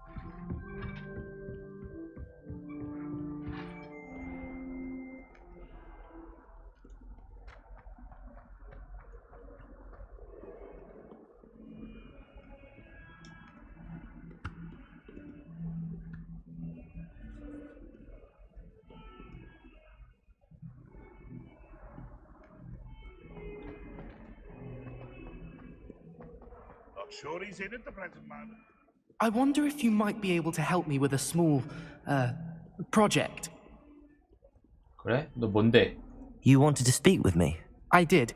Sure he's in at the present moment. I wonder if you might be able to help me with a small, project. 그래? 너 뭔데? You wanted to speak with me? I did.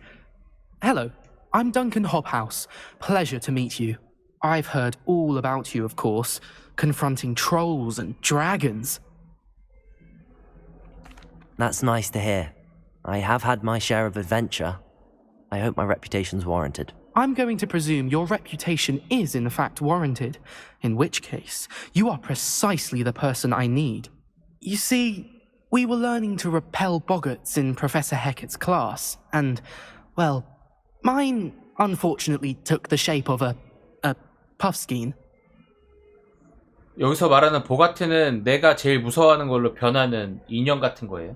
Hello, I'm Duncan Hobhouse. Pleasure to meet you. I've heard all about you, of course, confronting trolls and dragons. That's nice to hear. I have had my share of adventure. I hope my reputation's warranted. I'm going to presume your reputation is in fact warranted, in which case, you are precisely the person I need. You see, we were learning to repel boggarts in Professor Hecat's class, and, well, mine unfortunately took the shape of a puffskein. 여기서 말하는 보가트는 내가 제일 무서워하는 걸로 변하는 인형 같은 거예요.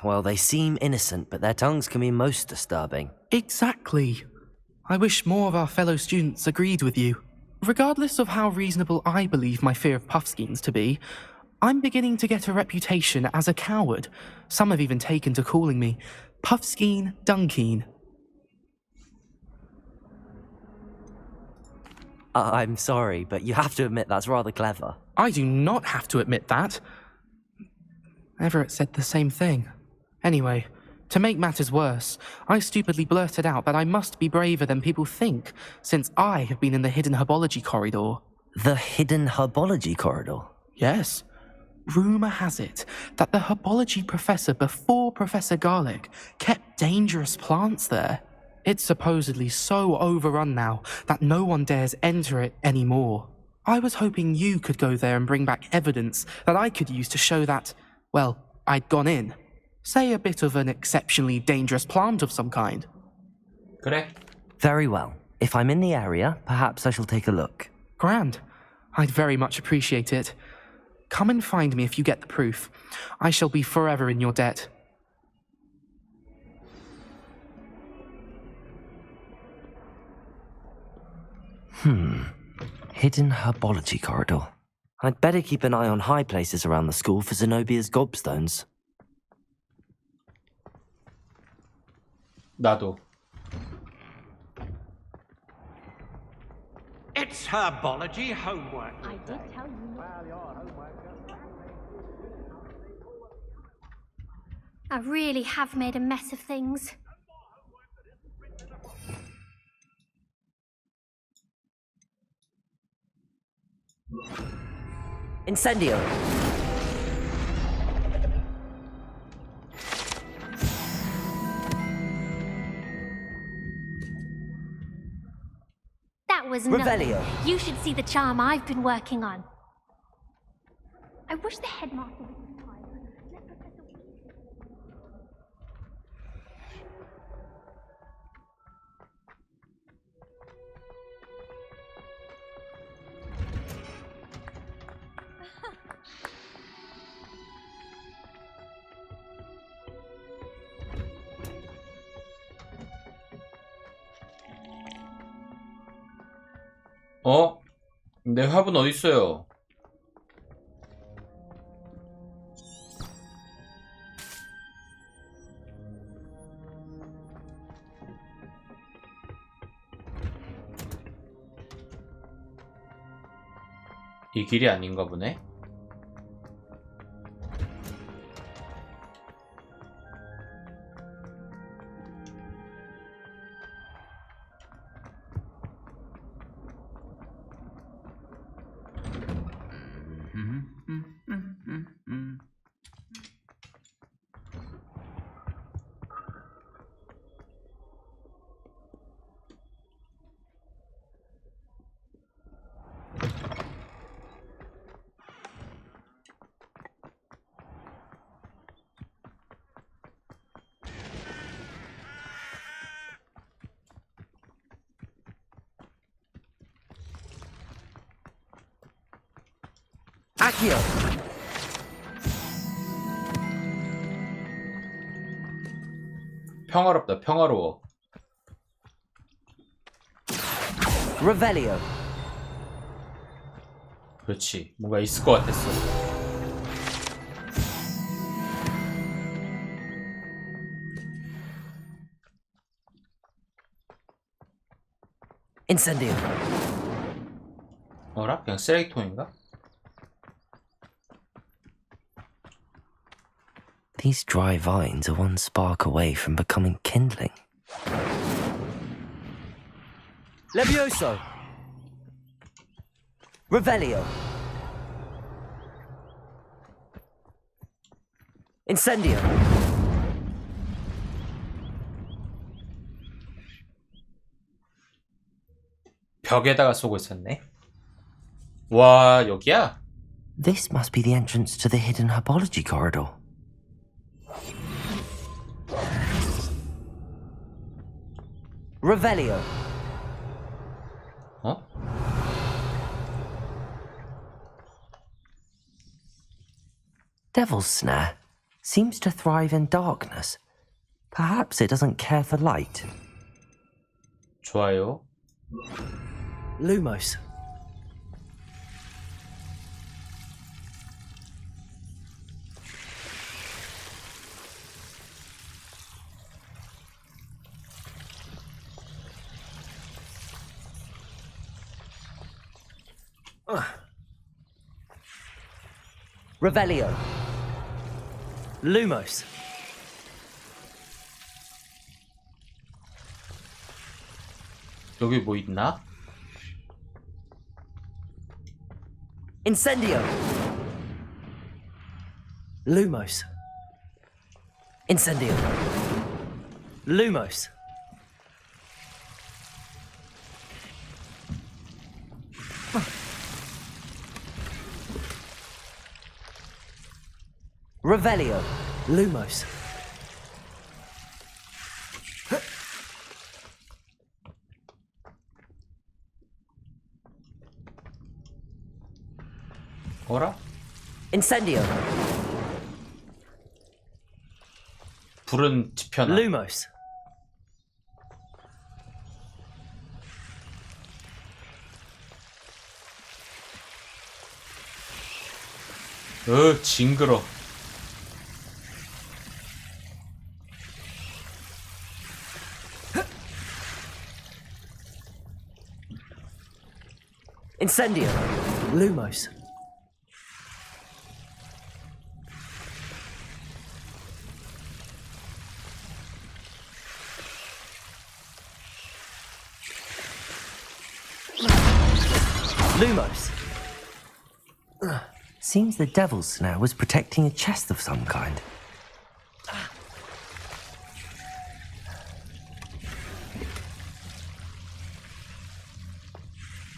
Well, they seem innocent, but their tongues can be most disturbing. Exactly. I wish more of our fellow students agreed with you. Regardless of how reasonable I believe my fear of puffskeins to be, I'm beginning to get a reputation as a coward. Some have even taken to calling me Puffskeen Dunkeen. I'm sorry, but you have to admit that's rather clever. I do not have to admit that. Everett said the same thing. Anyway, to make matters worse, I stupidly blurted out that I must be braver than people think, since I have been in the hidden herbology corridor. The hidden herbology corridor? Yes. Rumour has it that the herbology professor before Professor Garlic kept dangerous plants there. It's supposedly so overrun now that no one dares enter it anymore. I was hoping you could go there and bring back evidence that I could use to show that, well, I'd gone in. Say a bit of an exceptionally dangerous plant of some kind. 그래. Very well. If I'm in the area, perhaps I shall take a look. Grand. I'd very much appreciate it. Come and find me if you get the proof. I shall be forever in your debt. Hidden herbology corridor. I'd better keep an eye on high places around the school for Zenobia's gobstones. 나도. It's herbology homework. I did tell you. I really have made a mess of things. Incendio! That was Revelio. nothing. You should see the charm I've been working on. I wish the headmaster was this time. 어? 내 화분 어딨어요? 이 길이 아닌가 보네? Accio! 평화롭다, 평화로워. Revelio. 그렇지, 뭔가 있을 것 같았어. Incendio. 어라? 그냥 쓰레기통인가? These dry vines are one spark away from becoming kindling. Levioso! Revelio! Incendio! 벽에다가 쏘고 있었네. 와, 여기야? This must be the entrance to the hidden herbology corridor. Revelio! 어? Devil's Snare seems to thrive in darkness. Perhaps it doesn't care for light. 좋아요. Lumos. Revelio. Lumos. 여기 뭐 있나? Incendio. Lumos. Incendio. Lumos. Revelio. Lumos. 어라? Incendio. 불은 지펴나. Lumos. 징그러. Incendio. Lumos. Lumos. Seems the Devil's Snare was protecting a chest of some kind.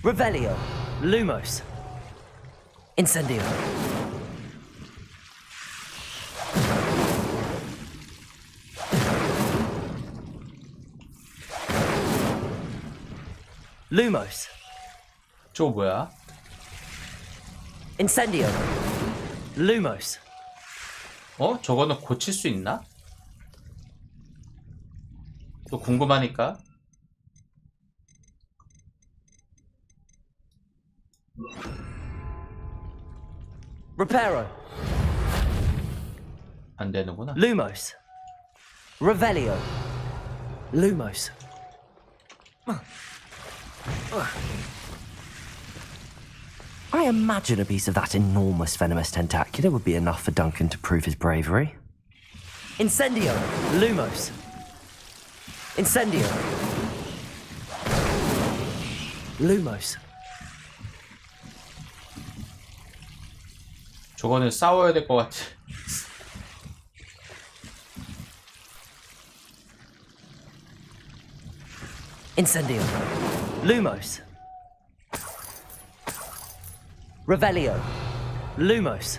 Revelio. Lumos. Incendio. Lumos. 저거 뭐야? Incendio. Lumos. 어? 저거는 고칠 수 있나? 또 궁금하니까. Reparo. 안 되는구나. Lumos. Revelio. Lumos. I imagine a piece of that enormous venomous tentacular would be enough for Duncan to prove his bravery. Incendio. Lumos. Incendio. Lumos. 저거는 싸워야 될 것 같아. Incendio. Lumos. Revelio. Lumos.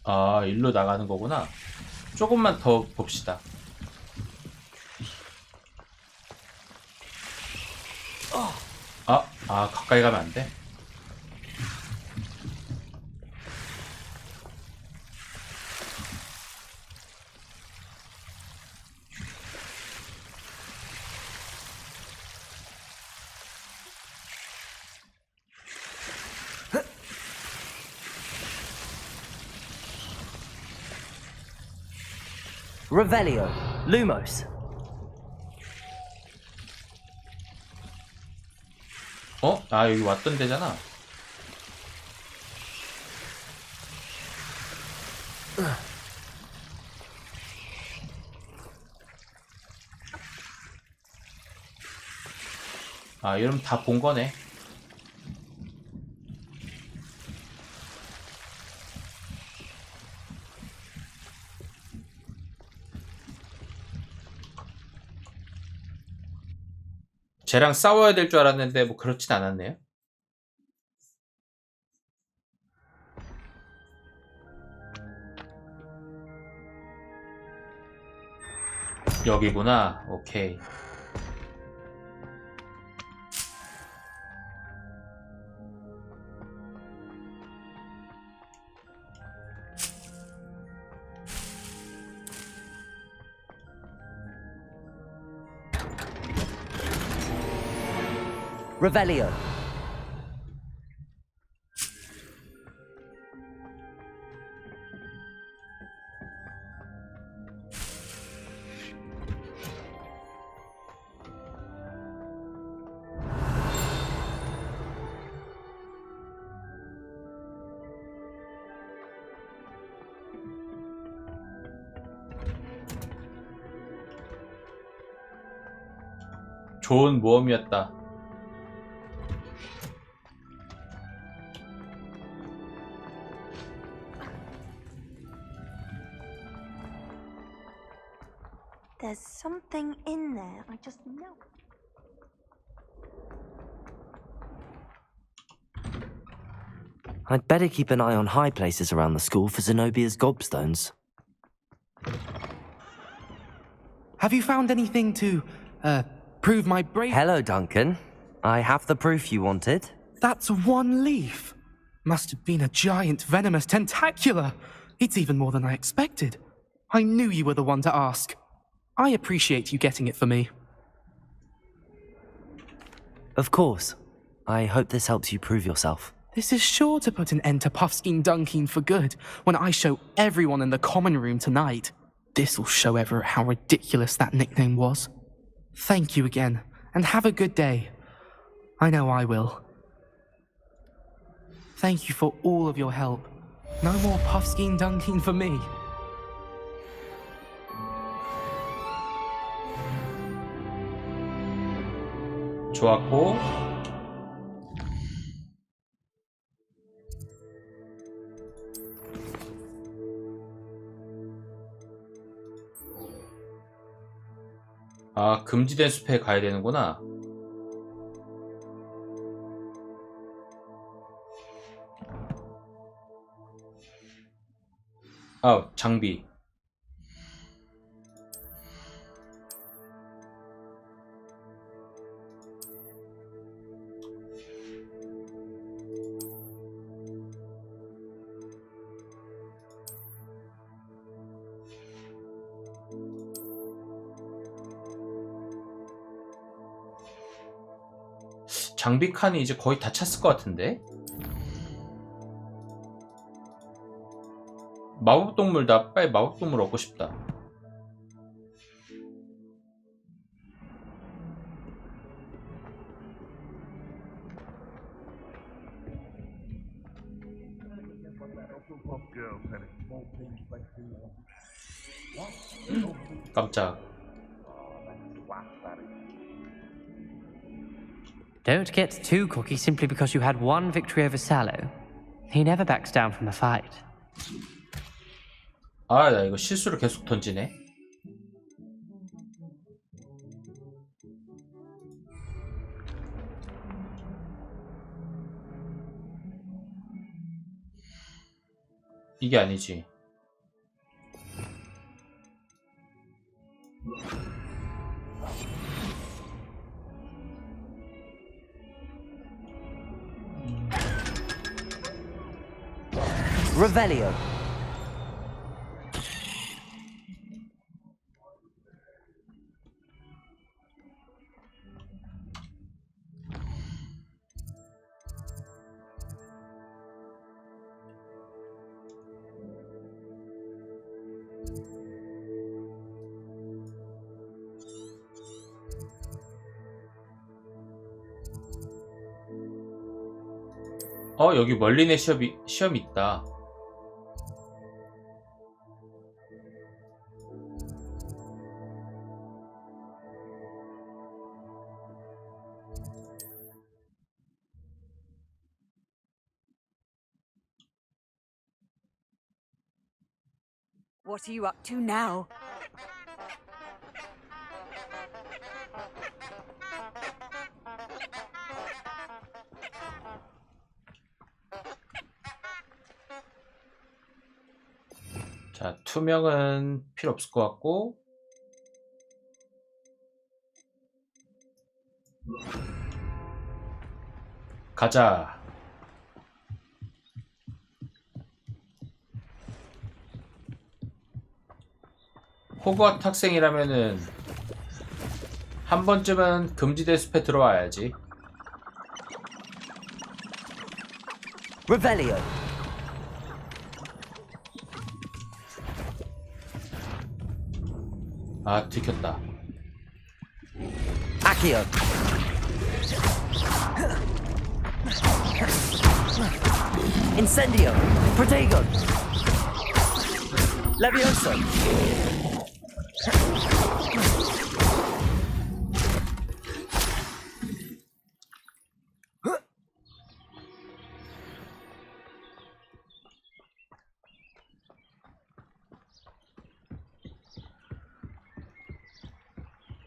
아, 일로 나가는 거구나. 조금만 더 봅시다. 가까이 가면 안 돼. Revelio. Lumos. 어? 아 여기 왔던 데잖아. 아 이러면 다 본 거네. 쟤랑 싸워야 될 줄 알았는데 뭐 그렇진 않았네요. 여기구나. 오케이. Revelio. 좋은 모험이었다. There's something in there, I just know. I'd better keep an eye on high places around the school for Zenobia's gobstones. Have you found anything to, prove my bravery? Hello, Duncan. I have the proof you wanted. That's one leaf. Must have been a giant venomous tentacula. It's even more than I expected. I knew you were the one to ask. I appreciate you getting it for me. Of course. I hope this helps you prove yourself. This is sure to put an end to Puffskein Dunkeen for good when I show everyone in the common room tonight. This'll show Everett how ridiculous that nickname was. Thank you again, and have a good day. I know I will. Thank you for all of your help. No more Puffskein Dunkeen for me. 좋았고. 아, 금지된 숲에 가야 되는구나. 아, 장비. 장비 칸이 이제 거의 다 찼을 것 같은데? 마법동물다. 빨리 마법동물 얻고 싶다. 깜짝. Don't get too cocky simply because you had one victory over Sallow. He never backs down from a fight. 아, 나 이거 실수를 계속 던지네. 이게 아니지. Revelio. 여기 멀린의 시험이 있다. What are you up to now? 자, 투명은 필요 없을 것 같고 가자. 호그와트 학생이라면은 한 번쯤은 금지된 숲에 들어와야지. Revelio. 아, 들켰다. Accio. Incendio. Protego. Levioso.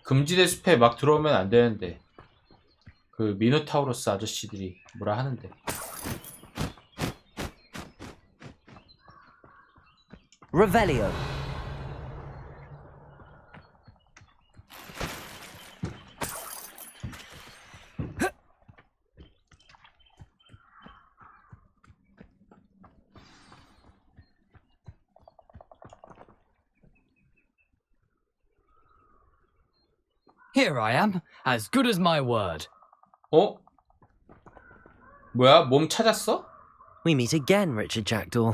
금지된 숲에 막 들어오면 안 되는데 그 미노타우로스 아저씨들이 뭐라 하는데. Revelio. Here I am, as good as my word. 어? 뭐야? 몸 찾았어? We meet again, Richard Jackdaw.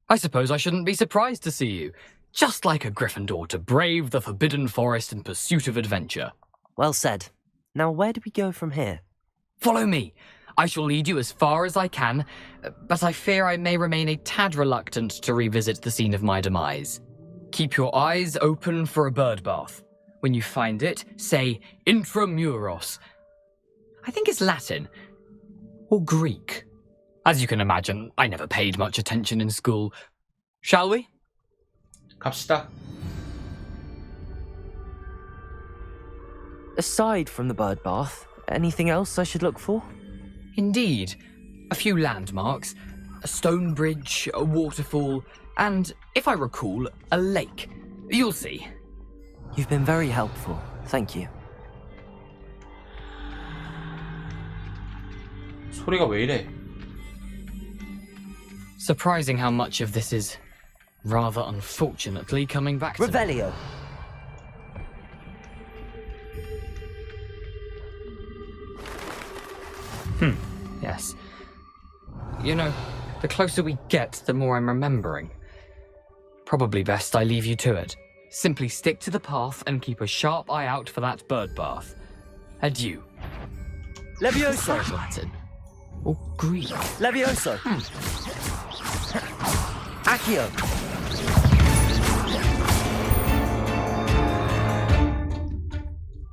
I suppose I shouldn't be surprised to see you. Just like a Gryffindor to brave the Forbidden Forest in pursuit of adventure. Well said. Now where do we go from here? Follow me. I shall lead you as far as I can, but I fear I may remain a tad reluctant to revisit the scene of my demise. Keep your eyes open for a bird bath. When you find it, say intramuros. I think it's Latin. Or Greek. As you can imagine, I never paid much attention in school. Shall we? 갑시다. Aside from the bird bath, anything else I should look for? Indeed. A few landmarks. A stone bridge, a waterfall, and, if I recall, a lake. You'll see. You've been very helpful. Thank you. 소리가 왜 이래? Surprising how much of this is, rather unfortunately, coming back to Revelio. Yes. You know, the closer we get, the more I'm remembering. Probably best I leave you to it. Simply stick to the path and keep a sharp eye out for that bird bath. Adieu. Levioso. Latin. Or Greek. Levioso. Accio.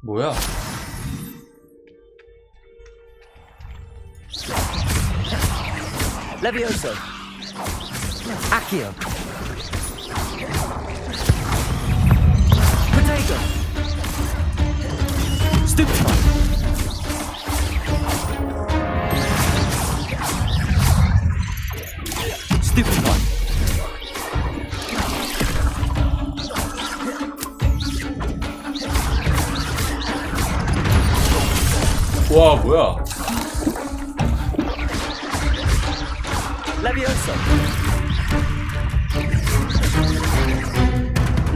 뭐야? Levioso. Accio. Protego. Stupefy. Stupefy. 와, 뭐야? Levioso.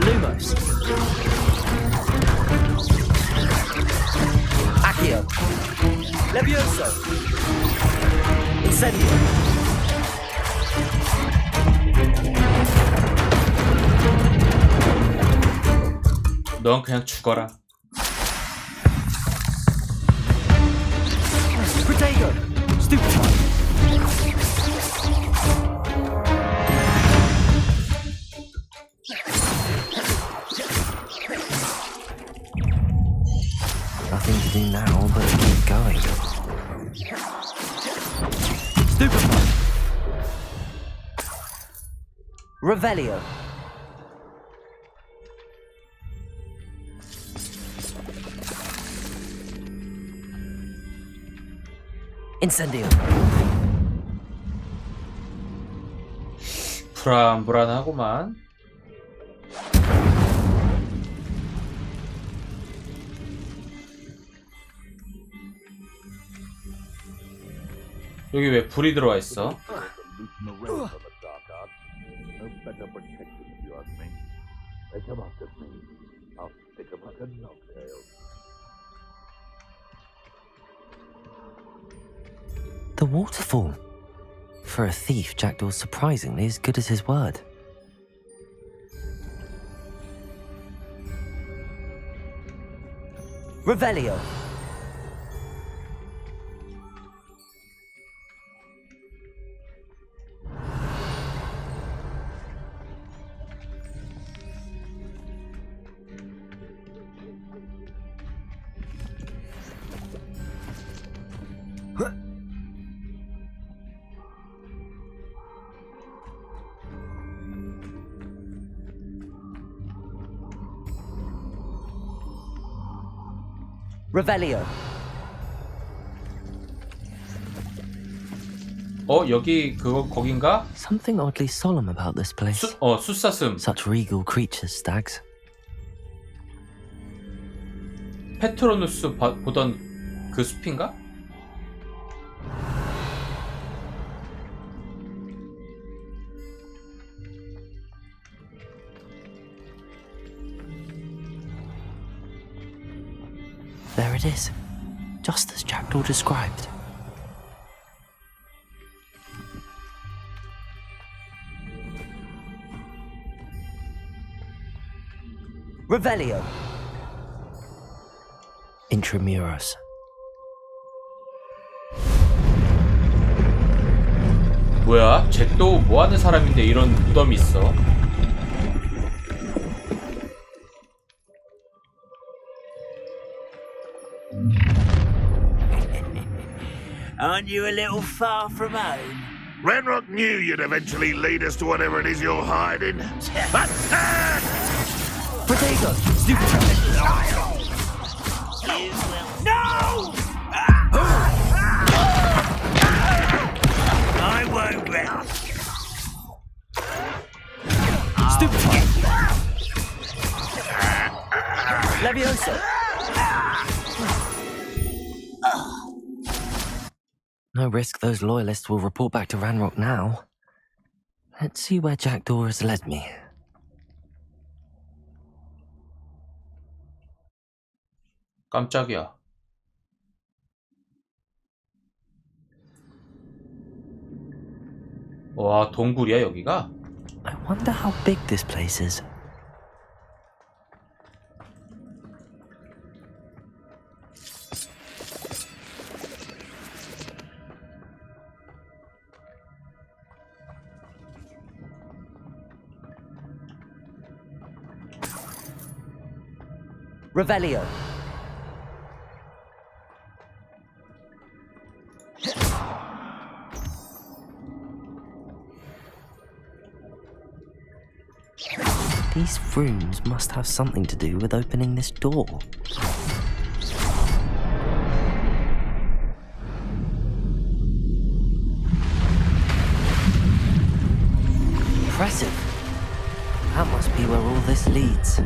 Lumos. Accio. Levioso. Incendio. 넌 그냥 죽어라. Protego. Stupefy. Nothing to do now but keep going. Stupefy. Revelio. Incendio. 불안하구만. 여기 왜 불이 들어와 있어? The waterfall. For a thief, Jackdaw's surprisingly as good as his word. Revelio. Revelio. 여기 거긴가? Something oddly solemn about this place. 숫사슴. Such regal creatures, stags. 페트로누스 보던 그 숲인가? There it is, just as Jackdaw described. Revelio. Intramuros. 뭐야? 잭도 뭐하는 사람인데 이런 무덤이 있어? Aren't you a little far from home? Ranrock knew you'd eventually lead us to whatever it is you're hiding. Protego. Stupid. No! I won't rest. Stupid. Levioso. No risk those loyalists will report back to Ranrock now. Let's see where Jackdaw has led me. 깜짝이야. 와, 동굴이야 여기가? I wonder how big this place is. Revelio. These rooms must have something to do with opening this door. Impressive. That must be where all this leads.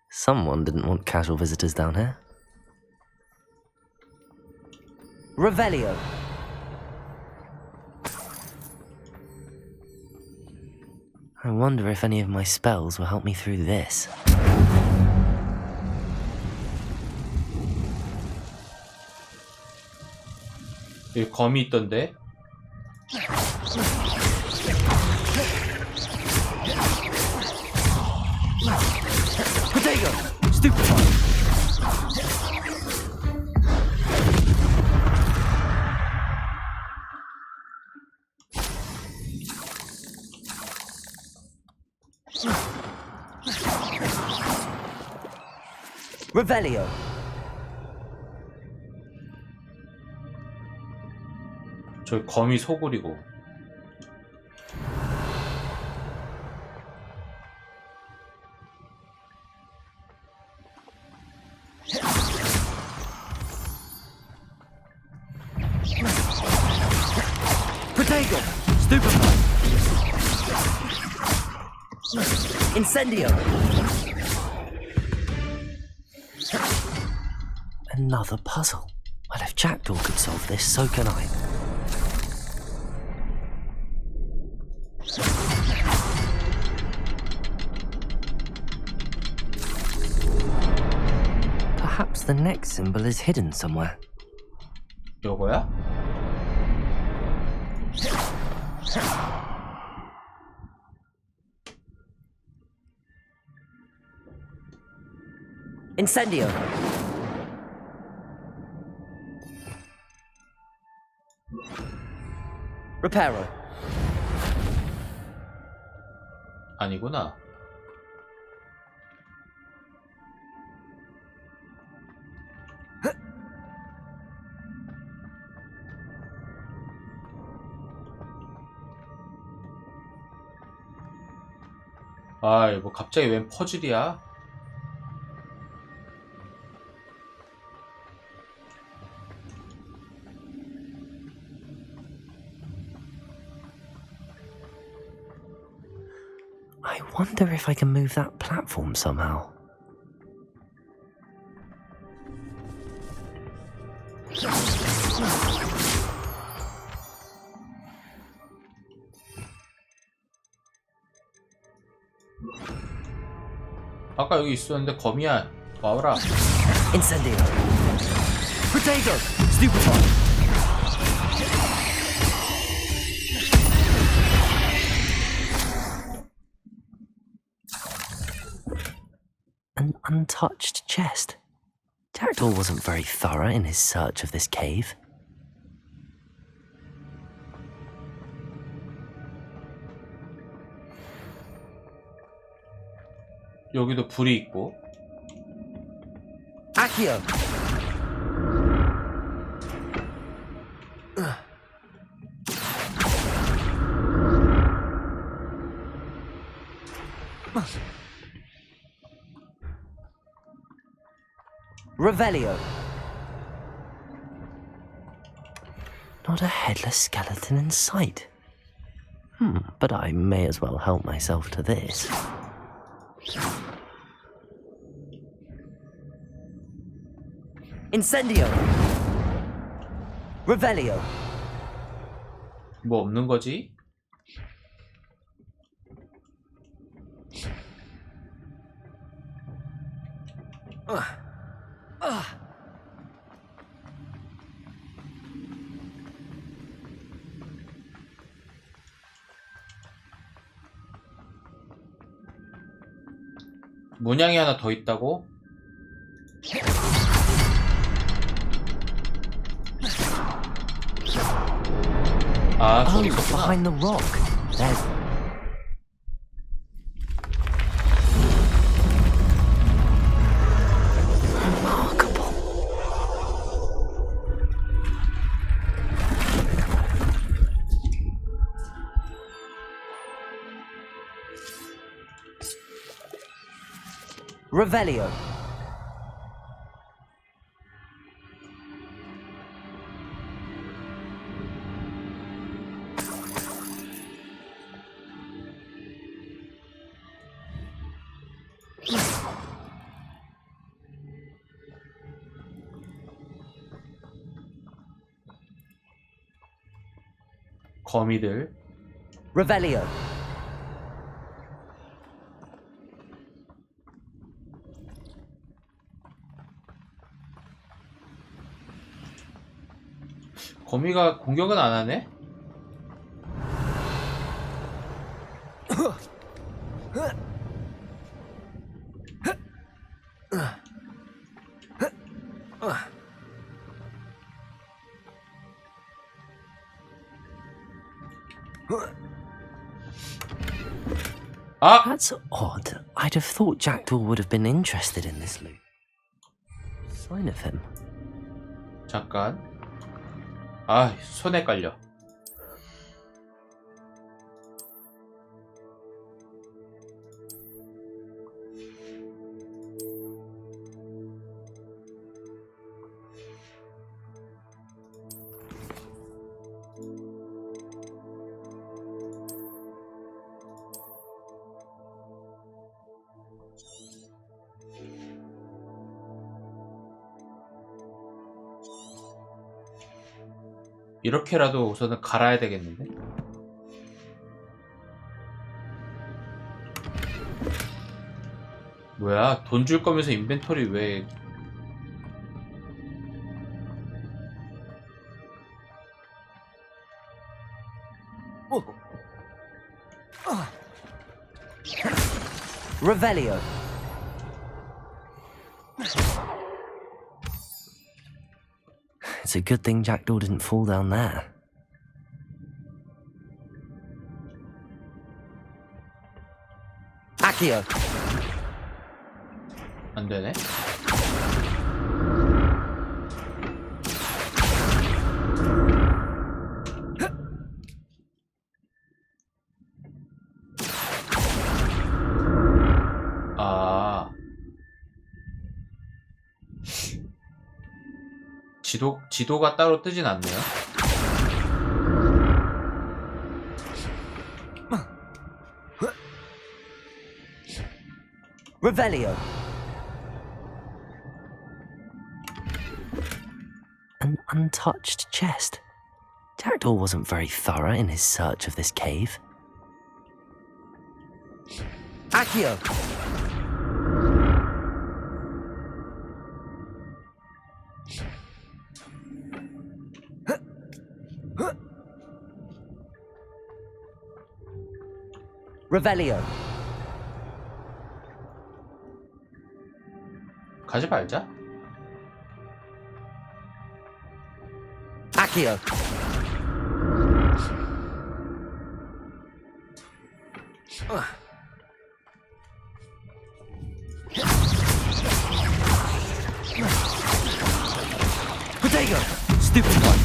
Someone didn't want casual visitors down here. Revelio. I wonder if any of my spells will help me through this. 여기 검이 있던데? Protego. Stupefy. Revelio. 저 거미 소굴이고. Protego. Stupefy. Incendio. Another puzzle. Well, if Jackdaw could solve this, so can I. Perhaps the next symbol is hidden somewhere. 요거야? Incendio. Reparo. 아니구나. 아이, 뭐 갑자기 웬 퍼즐이야? I wonder if I can move that platform somehow. 아까 여기 있었는데 거미야, 와라. Incendio. Protego. Stupefy. An untouched chest. Jackdaw wasn't very thorough in his search of this cave. 여기도 불이 있고. Accio. Revelio. Not a headless skeleton in sight. But I may as well help myself to this. Incendio. Revelio. 뭐 없는 거지? 문양이 하나 더 있다고? 아, 저기 있었구나. Behind the rock. There's... Remarkable. Revelio. 거미들. Revelio. 거미가 공격은 안 하네? That's odd. I'd have thought Jackdaw would have been interested in this loot. Sign of him. 잠깐. 아, 손에 깔려. 이렇게라도 우선은 갈아야 되겠는데? 뭐야? 돈 줄 거면서 인벤토리 왜... Revelio. It's a good thing Jackdaw didn't fall down there. Accio. 안 되네. 아. 지도가 따로 뜨진 않네요. Revelio. An untouched chest. Jackdaw wasn't very thorough in his search of this cave. Accio. Revelio. 가지 말자. Accio. Protego. Stupid one.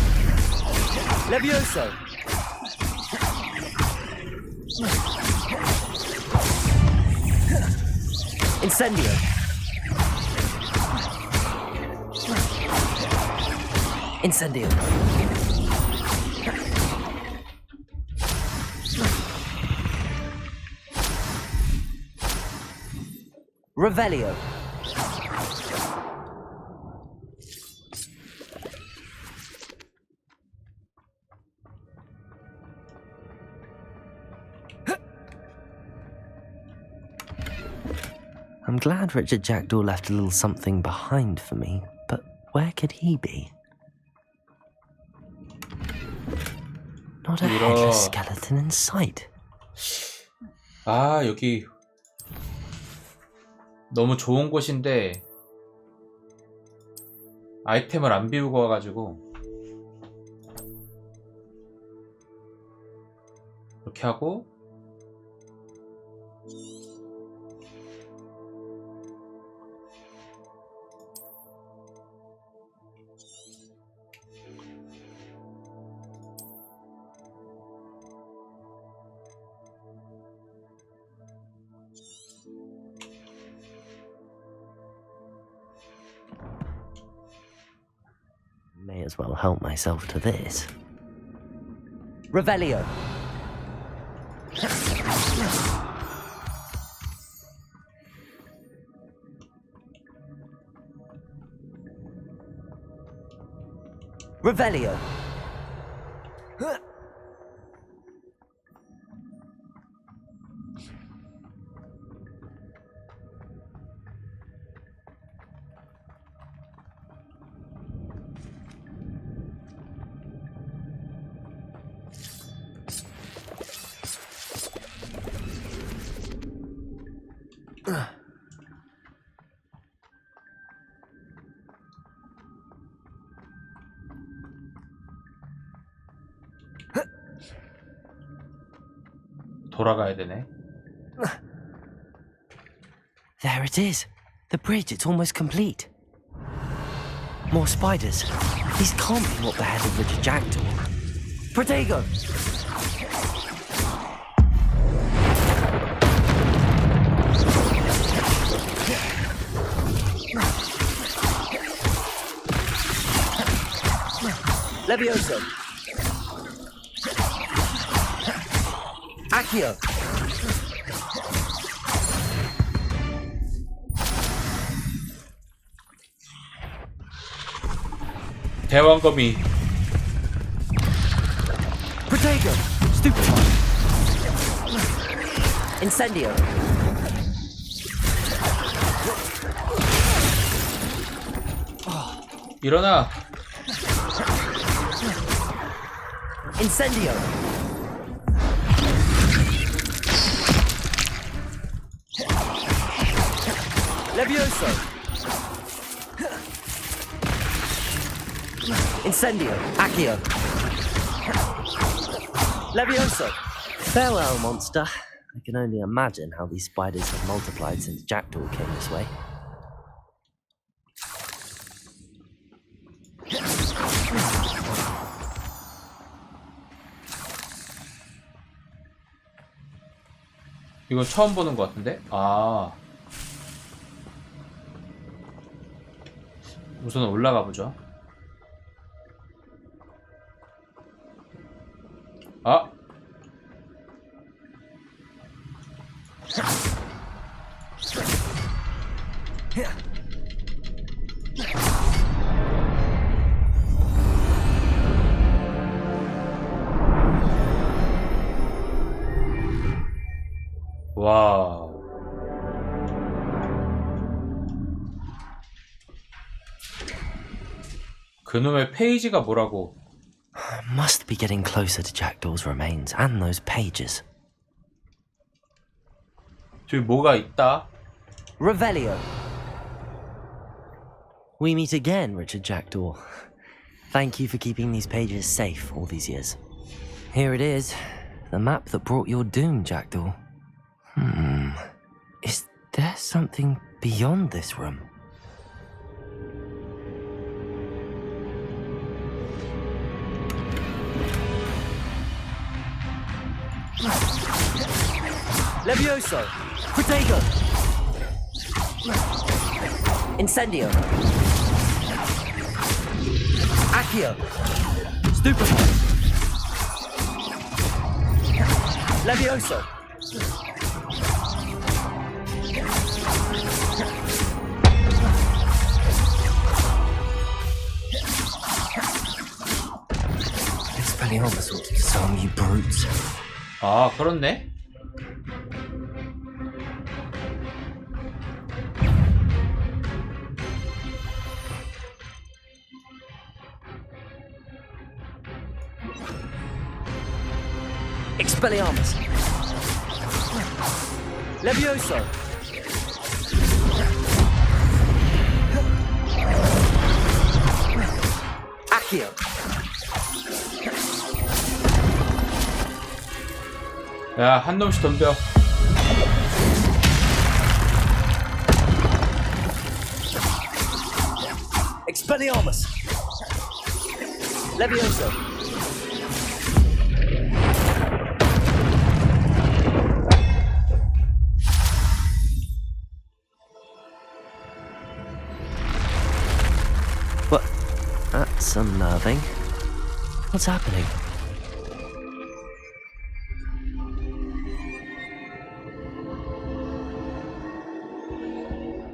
Levioso. Incendio. Incendio. Revelio. I'm glad Richard Jackdaw left a little something behind for me, but where could he be? Not a headless skeleton in sight. 아, 여기 너무 좋은 곳인데 아이템을 안 비우고 와가지고 이렇게 하고 May as well help myself to this. Revelio. Revelio. 돌아가야 되네. There it is. The bridge, it's almost complete. More spiders. These can't be what the head of Richard Jackdaw. Protego! Levioso! Accio! 대왕거미. Protego! Stupid one! Incendio! 일어나. Incendio! Levioso! Incendio! Accio! Levioso! Farewell, monster. I can only imagine how these spiders have multiplied since Jackdaw came this way. 이건 처음 보는 것 같은데? 아. 우선 올라가 보죠. 아. 와우. 그놈의 페이지가 뭐라고? Must be getting closer to Jackdaw's remains and those pages. 저기 뭐가 있다? Revelio. We meet again, Richard Jackdaw. Thank you for keeping these pages safe all these years. Here it is, the map that brought your doom, Jackdaw. Is there something beyond this room? Levioso! Protego! Incendio! Accio! Stupid! Levioso! Expelliarmus ought to disarm you brutes. 아, 그렇네. Expelliarmus! Levioso! Accio! 야, 한 놈씩 덤벼. Expelliarmus! Levioso! What? That's unnerving. What's happening?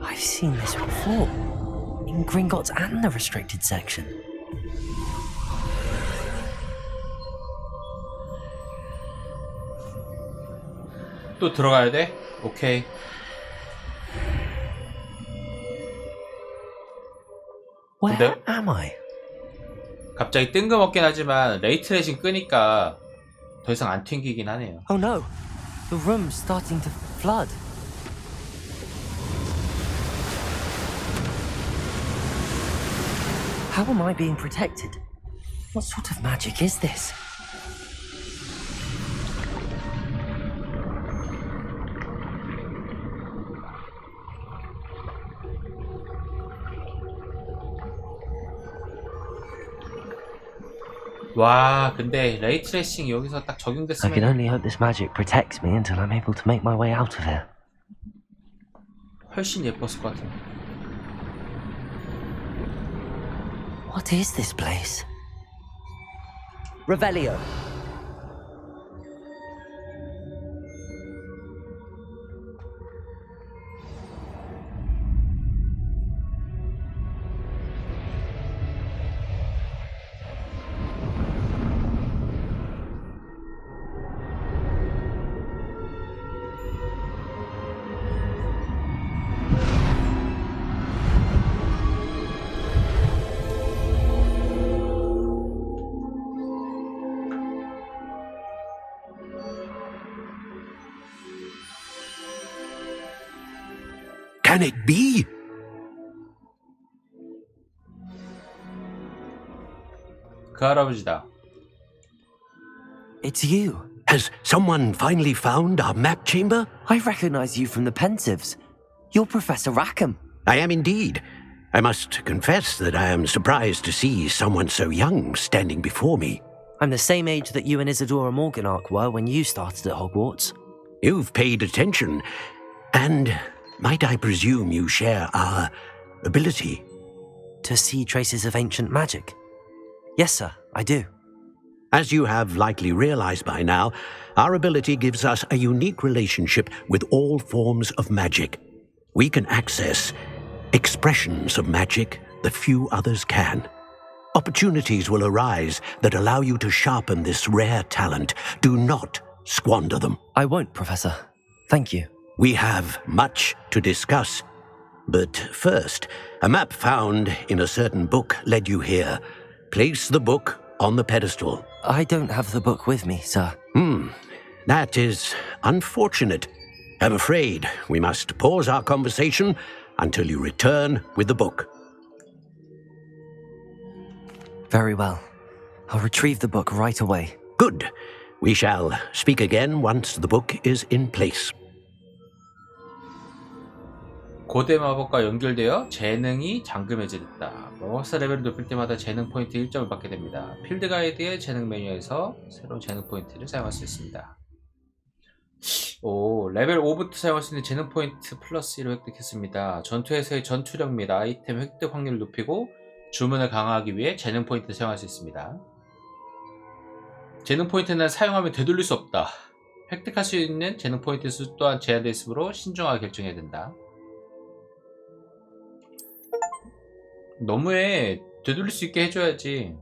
I've seen this before. In Gringotts and the restricted section. 또 들어가야 돼? 오케이. Where am I? 갑자기 뜬금없긴 하지만 레이트레이싱 끄니까 더 이상 안 튕기긴 하네요. Oh no, the room's starting to flood. How am I being protected? What sort of magic is this? 와, 근데 레이트레이싱 여기서 딱 I can 적용됐으면 only hope this magic protects me until I'm able to make my way out of here. 훨씬 예뻤을 것 같은데. What is this place? Revelio. Can it be? 그 할아버지다. It's you. Has someone finally found our map chamber? I recognize you from the Pensieves. You're Professor Rackham. I am indeed. I must confess that I am surprised to see someone so young standing before me. I'm the same age that you and Isadora Morganach were when you started at Hogwarts. You've paid attention, and might I presume you share our ability? To see traces of ancient magic? Yes, sir, I do. As you have likely realized by now, our ability gives us a unique relationship with all forms of magic. We can access expressions of magic that few others can. Opportunities will arise that allow you to sharpen this rare talent. Do not squander them. I won't, Professor. Thank you. We have much to discuss. But first, a map found in a certain book led you here. Place the book on the pedestal. I don't have the book with me, sir. That is unfortunate. I'm afraid we must pause our conversation until you return with the book. Very well. I'll retrieve the book right away. Good. We shall speak again once the book is in place. 고대 마법과 연결되어 재능이 잠금해제됐다. 마법사 레벨을 높일 때마다 재능 포인트 1점을 받게 됩니다. 필드 가이드의 재능 메뉴에서 새로운 재능 포인트를 사용할 수 있습니다. 오, 레벨 5부터 사용할 수 있는 재능 포인트 플러스 1을 획득했습니다. 전투에서의 전투력 및 아이템 획득 확률을 높이고 주문을 강화하기 위해 재능 포인트를 사용할 수 있습니다. 재능 포인트는 사용하면 되돌릴 수 없다. 획득할 수 있는 재능 포인트 수 또한 제한되어 있으므로 신중하게 결정해야 된다. 너무해. 되돌릴 수 있게 해줘야지.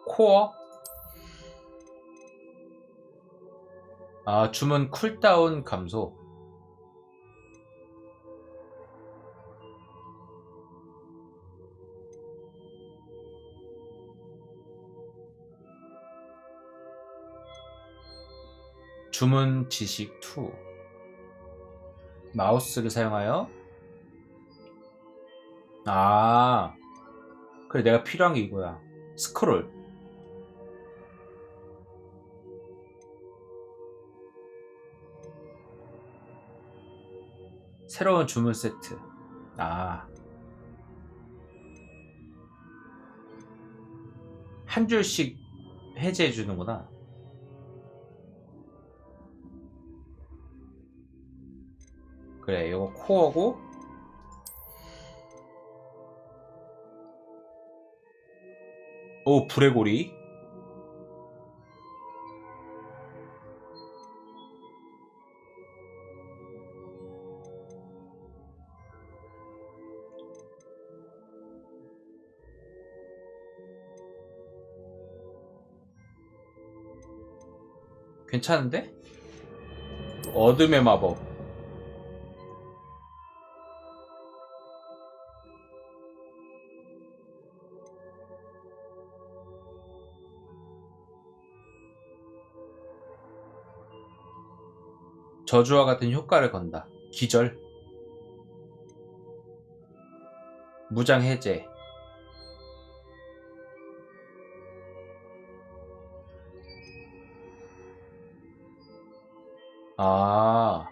코어? 아, 주문 쿨다운 감소. 주문 지식 2. 마우스를 사용하여. 아, 그래, 내가 필요한 게 이거야. 스크롤. 새로운 주문 세트. 아, 한 줄씩 해제해 주는구나. 그래, 이거 코어고. 오, 불의 고리. 괜찮은데? 어둠의 마법. 저주와 같은 효과를 건다. 기절. 무장 해제. 아,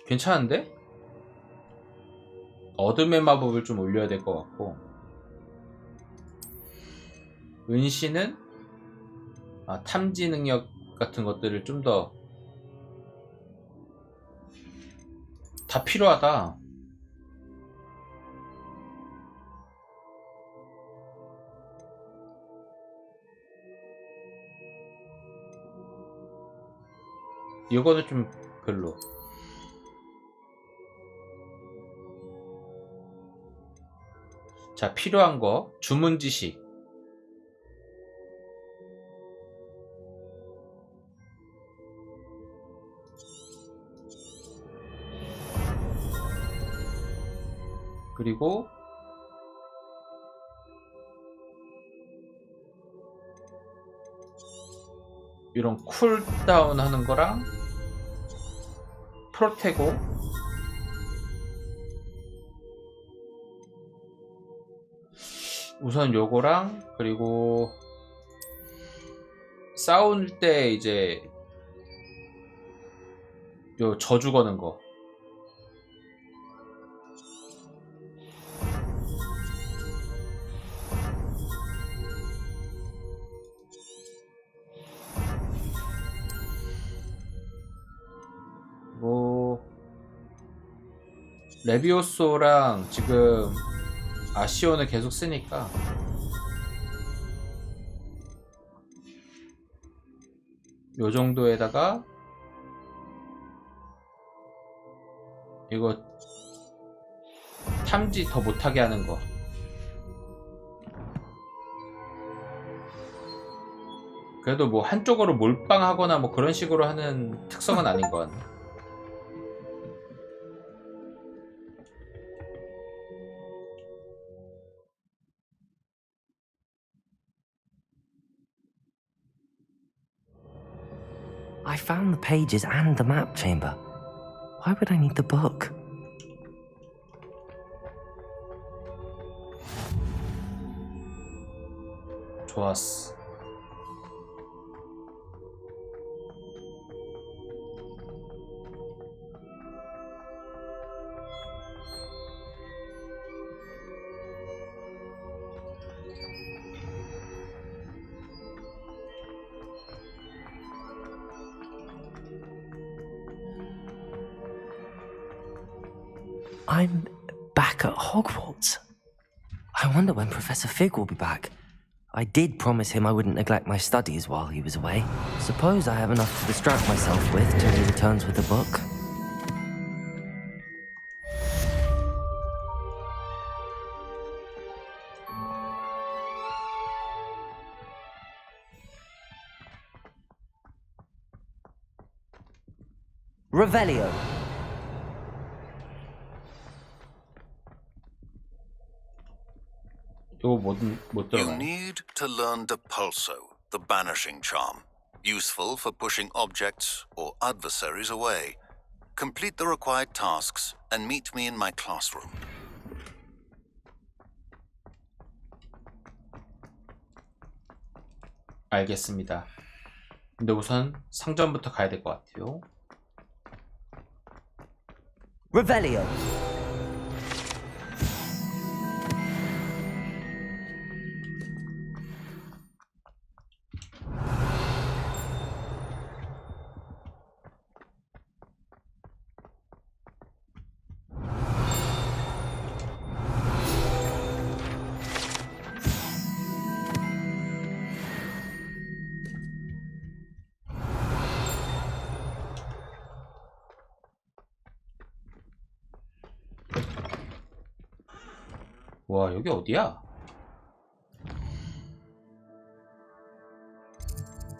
괜찮은데? 어둠의 마법을 좀 올려야 될 것 같고, 은신은 탐지 능력 같은 것들을 좀 더 다 필요하다. 이거는 좀 별로. 자, 필요한 거 주문 지식. 그리고 이런 쿨다운 하는 거랑 프로테고, 우선 요거랑, 그리고 싸울 때 이제 요 저주 거는 거. 뭐 레비오소랑 지금 아시온을 계속 쓰니까 요 정도에다가 이거 탐지 더 못하게 하는 거. 그래도 뭐 한쪽으로 몰빵하거나 뭐 그런 식으로 하는 특성은 아닌 것 같네. I found the pages and the map chamber. Why would I need the book? 좋았어. I'm back at Hogwarts. I wonder when Professor Fig will be back. I did promise him I wouldn't neglect my studies while he was away. Suppose I have enough to distract myself with till he returns with the book. Revelio. You need to learn Depulso, the banishing charm. Useful for pushing objects or adversaries away. Complete the required tasks and meet me in my classroom. 알겠습니다. 근데 우선 상점부터 가야 될 것 같아요. Revelio. 와, 여기 어디야?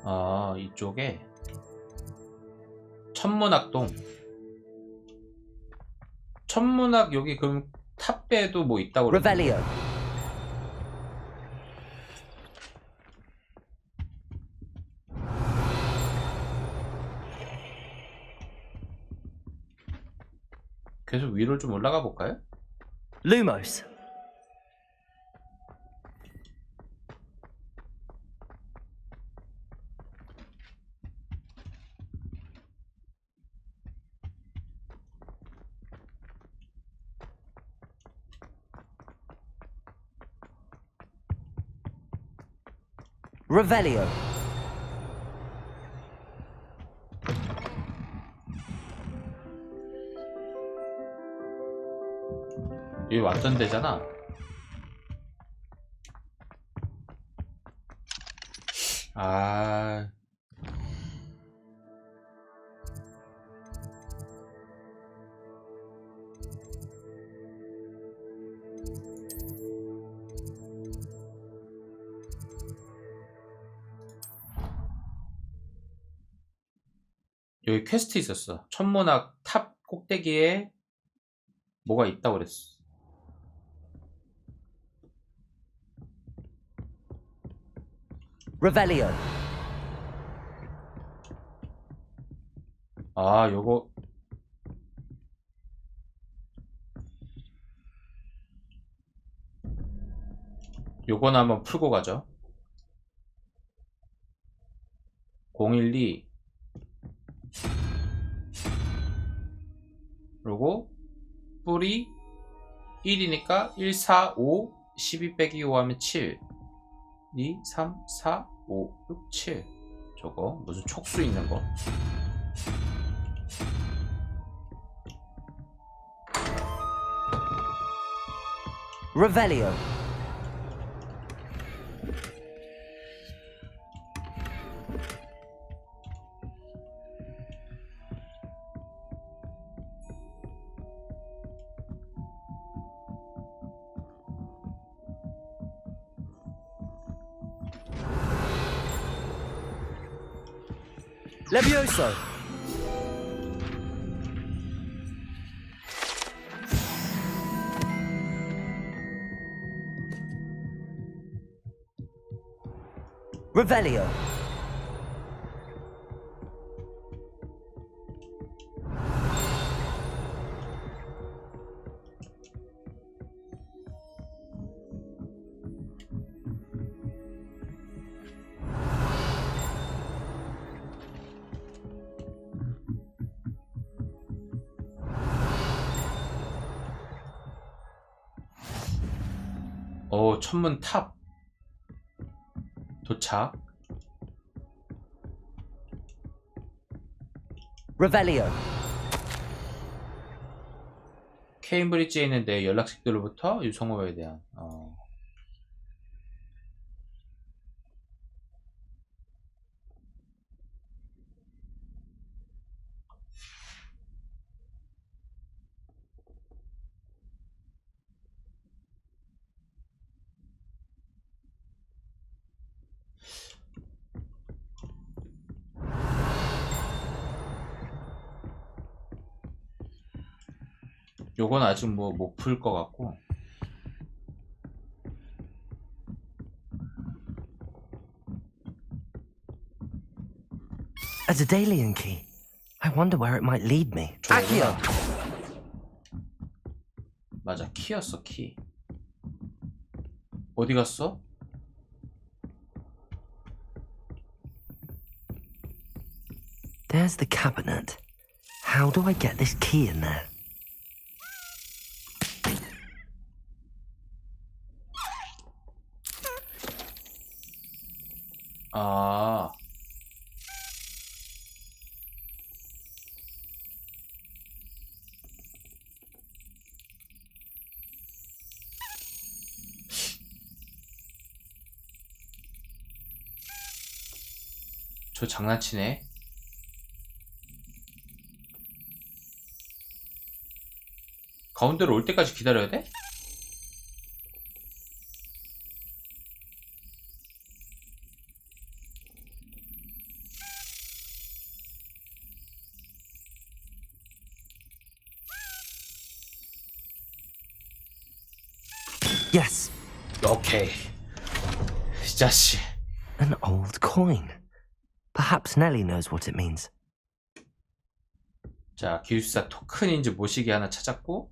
아, 이쪽에 천문학동. 천문학 여기 그럼 탑배도 뭐 있다고 그러지? Revelio. 계속 위로 좀 올라가 볼까요? Lumos. Revelio. 여기 완전 되잖아. 아. 여기 퀘스트 있었어. 천문학 탑 꼭대기에 뭐가 있다고 그랬어. Revelio. 아, 요거는 한번 풀고 가죠. 012 그리고 뿔이 1이니까 1, 4, 5 12 빼기 5 하면 7 2, 3, 4, 5, 6, 7 저거 무슨 촉수 있는 거. Revelio. Levioso. Revelio. 천문 탑 도착. Revelio. 케임브리지에 있는데 연락책들로부터 유성호에 대한 요건 아직 뭐 못 풀 것 같고. A Daedalian key. I wonder where it might lead me. Accio. 맞아, 키였어, 키. 어디 갔어? There's the cabinet. How do I get this key in there? 아. 저 장난치네. 가운데로 올 때까지 기다려야 돼? Yes. 오케이. 이 자식. An old coin. Perhaps Nellie knows what it means. 자, 기술사 토큰인지 모시기 하나 찾았고.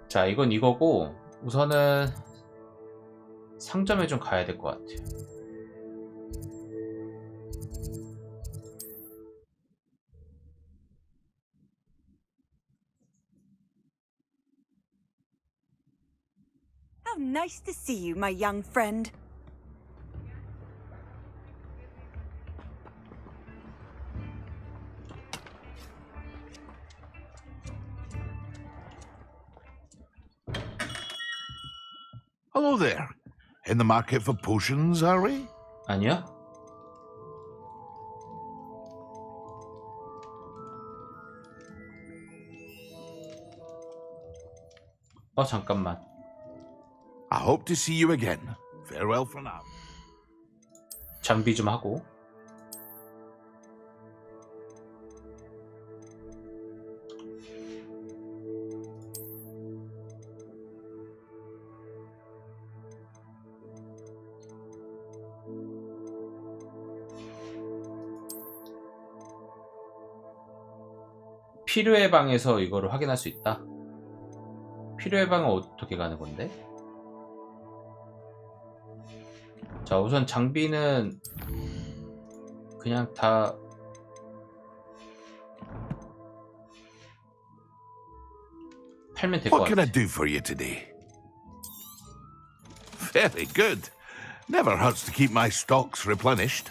자, 이건 이거고 우선은 상점에 좀 가야 될 것 같아요. nice to see you, my young friend. Hello there. In the market for potions, are we? 아니요. 잠깐만. I hope to see you again. Farewell for now. 장비 좀 하고. 필요의 방에서 이거를 확인할 수 있다. 필요의 방은 어떻게 가는 건데? 자, 우선 장비는 그냥 다 팔면 될 것 What 같아. can I do for you today? Very good. Never hurts to keep my stocks replenished.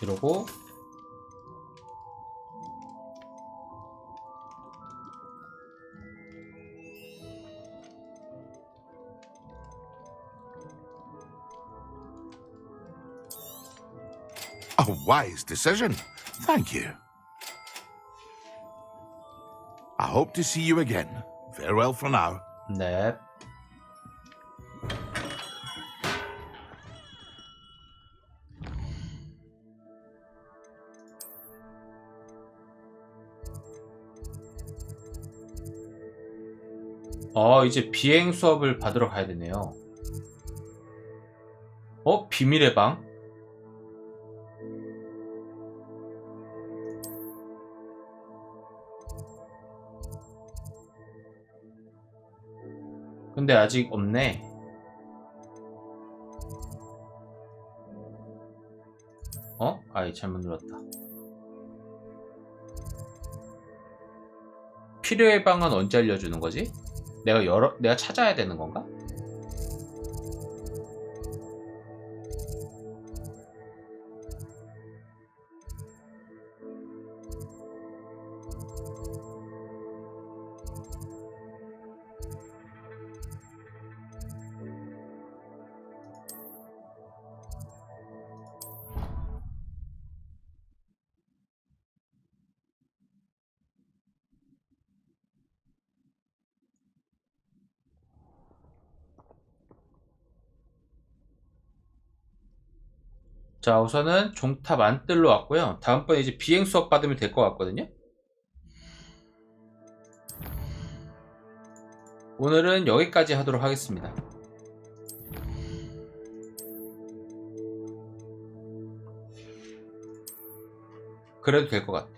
이러고 A wise decision. Thank you. I hope to see you again. Farewell for now. 네. 이제 비행 수업을 받으러 가야 되네요. 비밀의 방? 근데 아직 없네. 아이, 잘못 눌렀다. 필요의 방은 언제 알려주는 거지? 내가 찾아야 되는 건가? 자, 우선은 종탑 안뜰로 왔고요. 다음번에 이제 비행 수업 받으면 될 것 같거든요. 오늘은 여기까지 하도록 하겠습니다. 그래도 될 것 같아.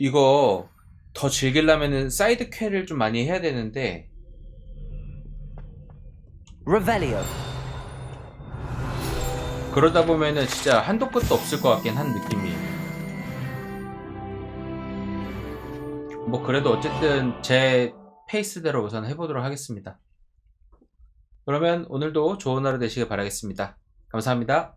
이거 더 즐기려면은 사이드 퀘를 좀 많이 해야 되는데. Revelio. 그러다 보면은 진짜 한도 끝도 없을 것 같긴 한 느낌이에요. 뭐 그래도 어쨌든 제 페이스대로 우선 해보도록 하겠습니다. 그러면 오늘도 좋은 하루 되시길 바라겠습니다. 감사합니다.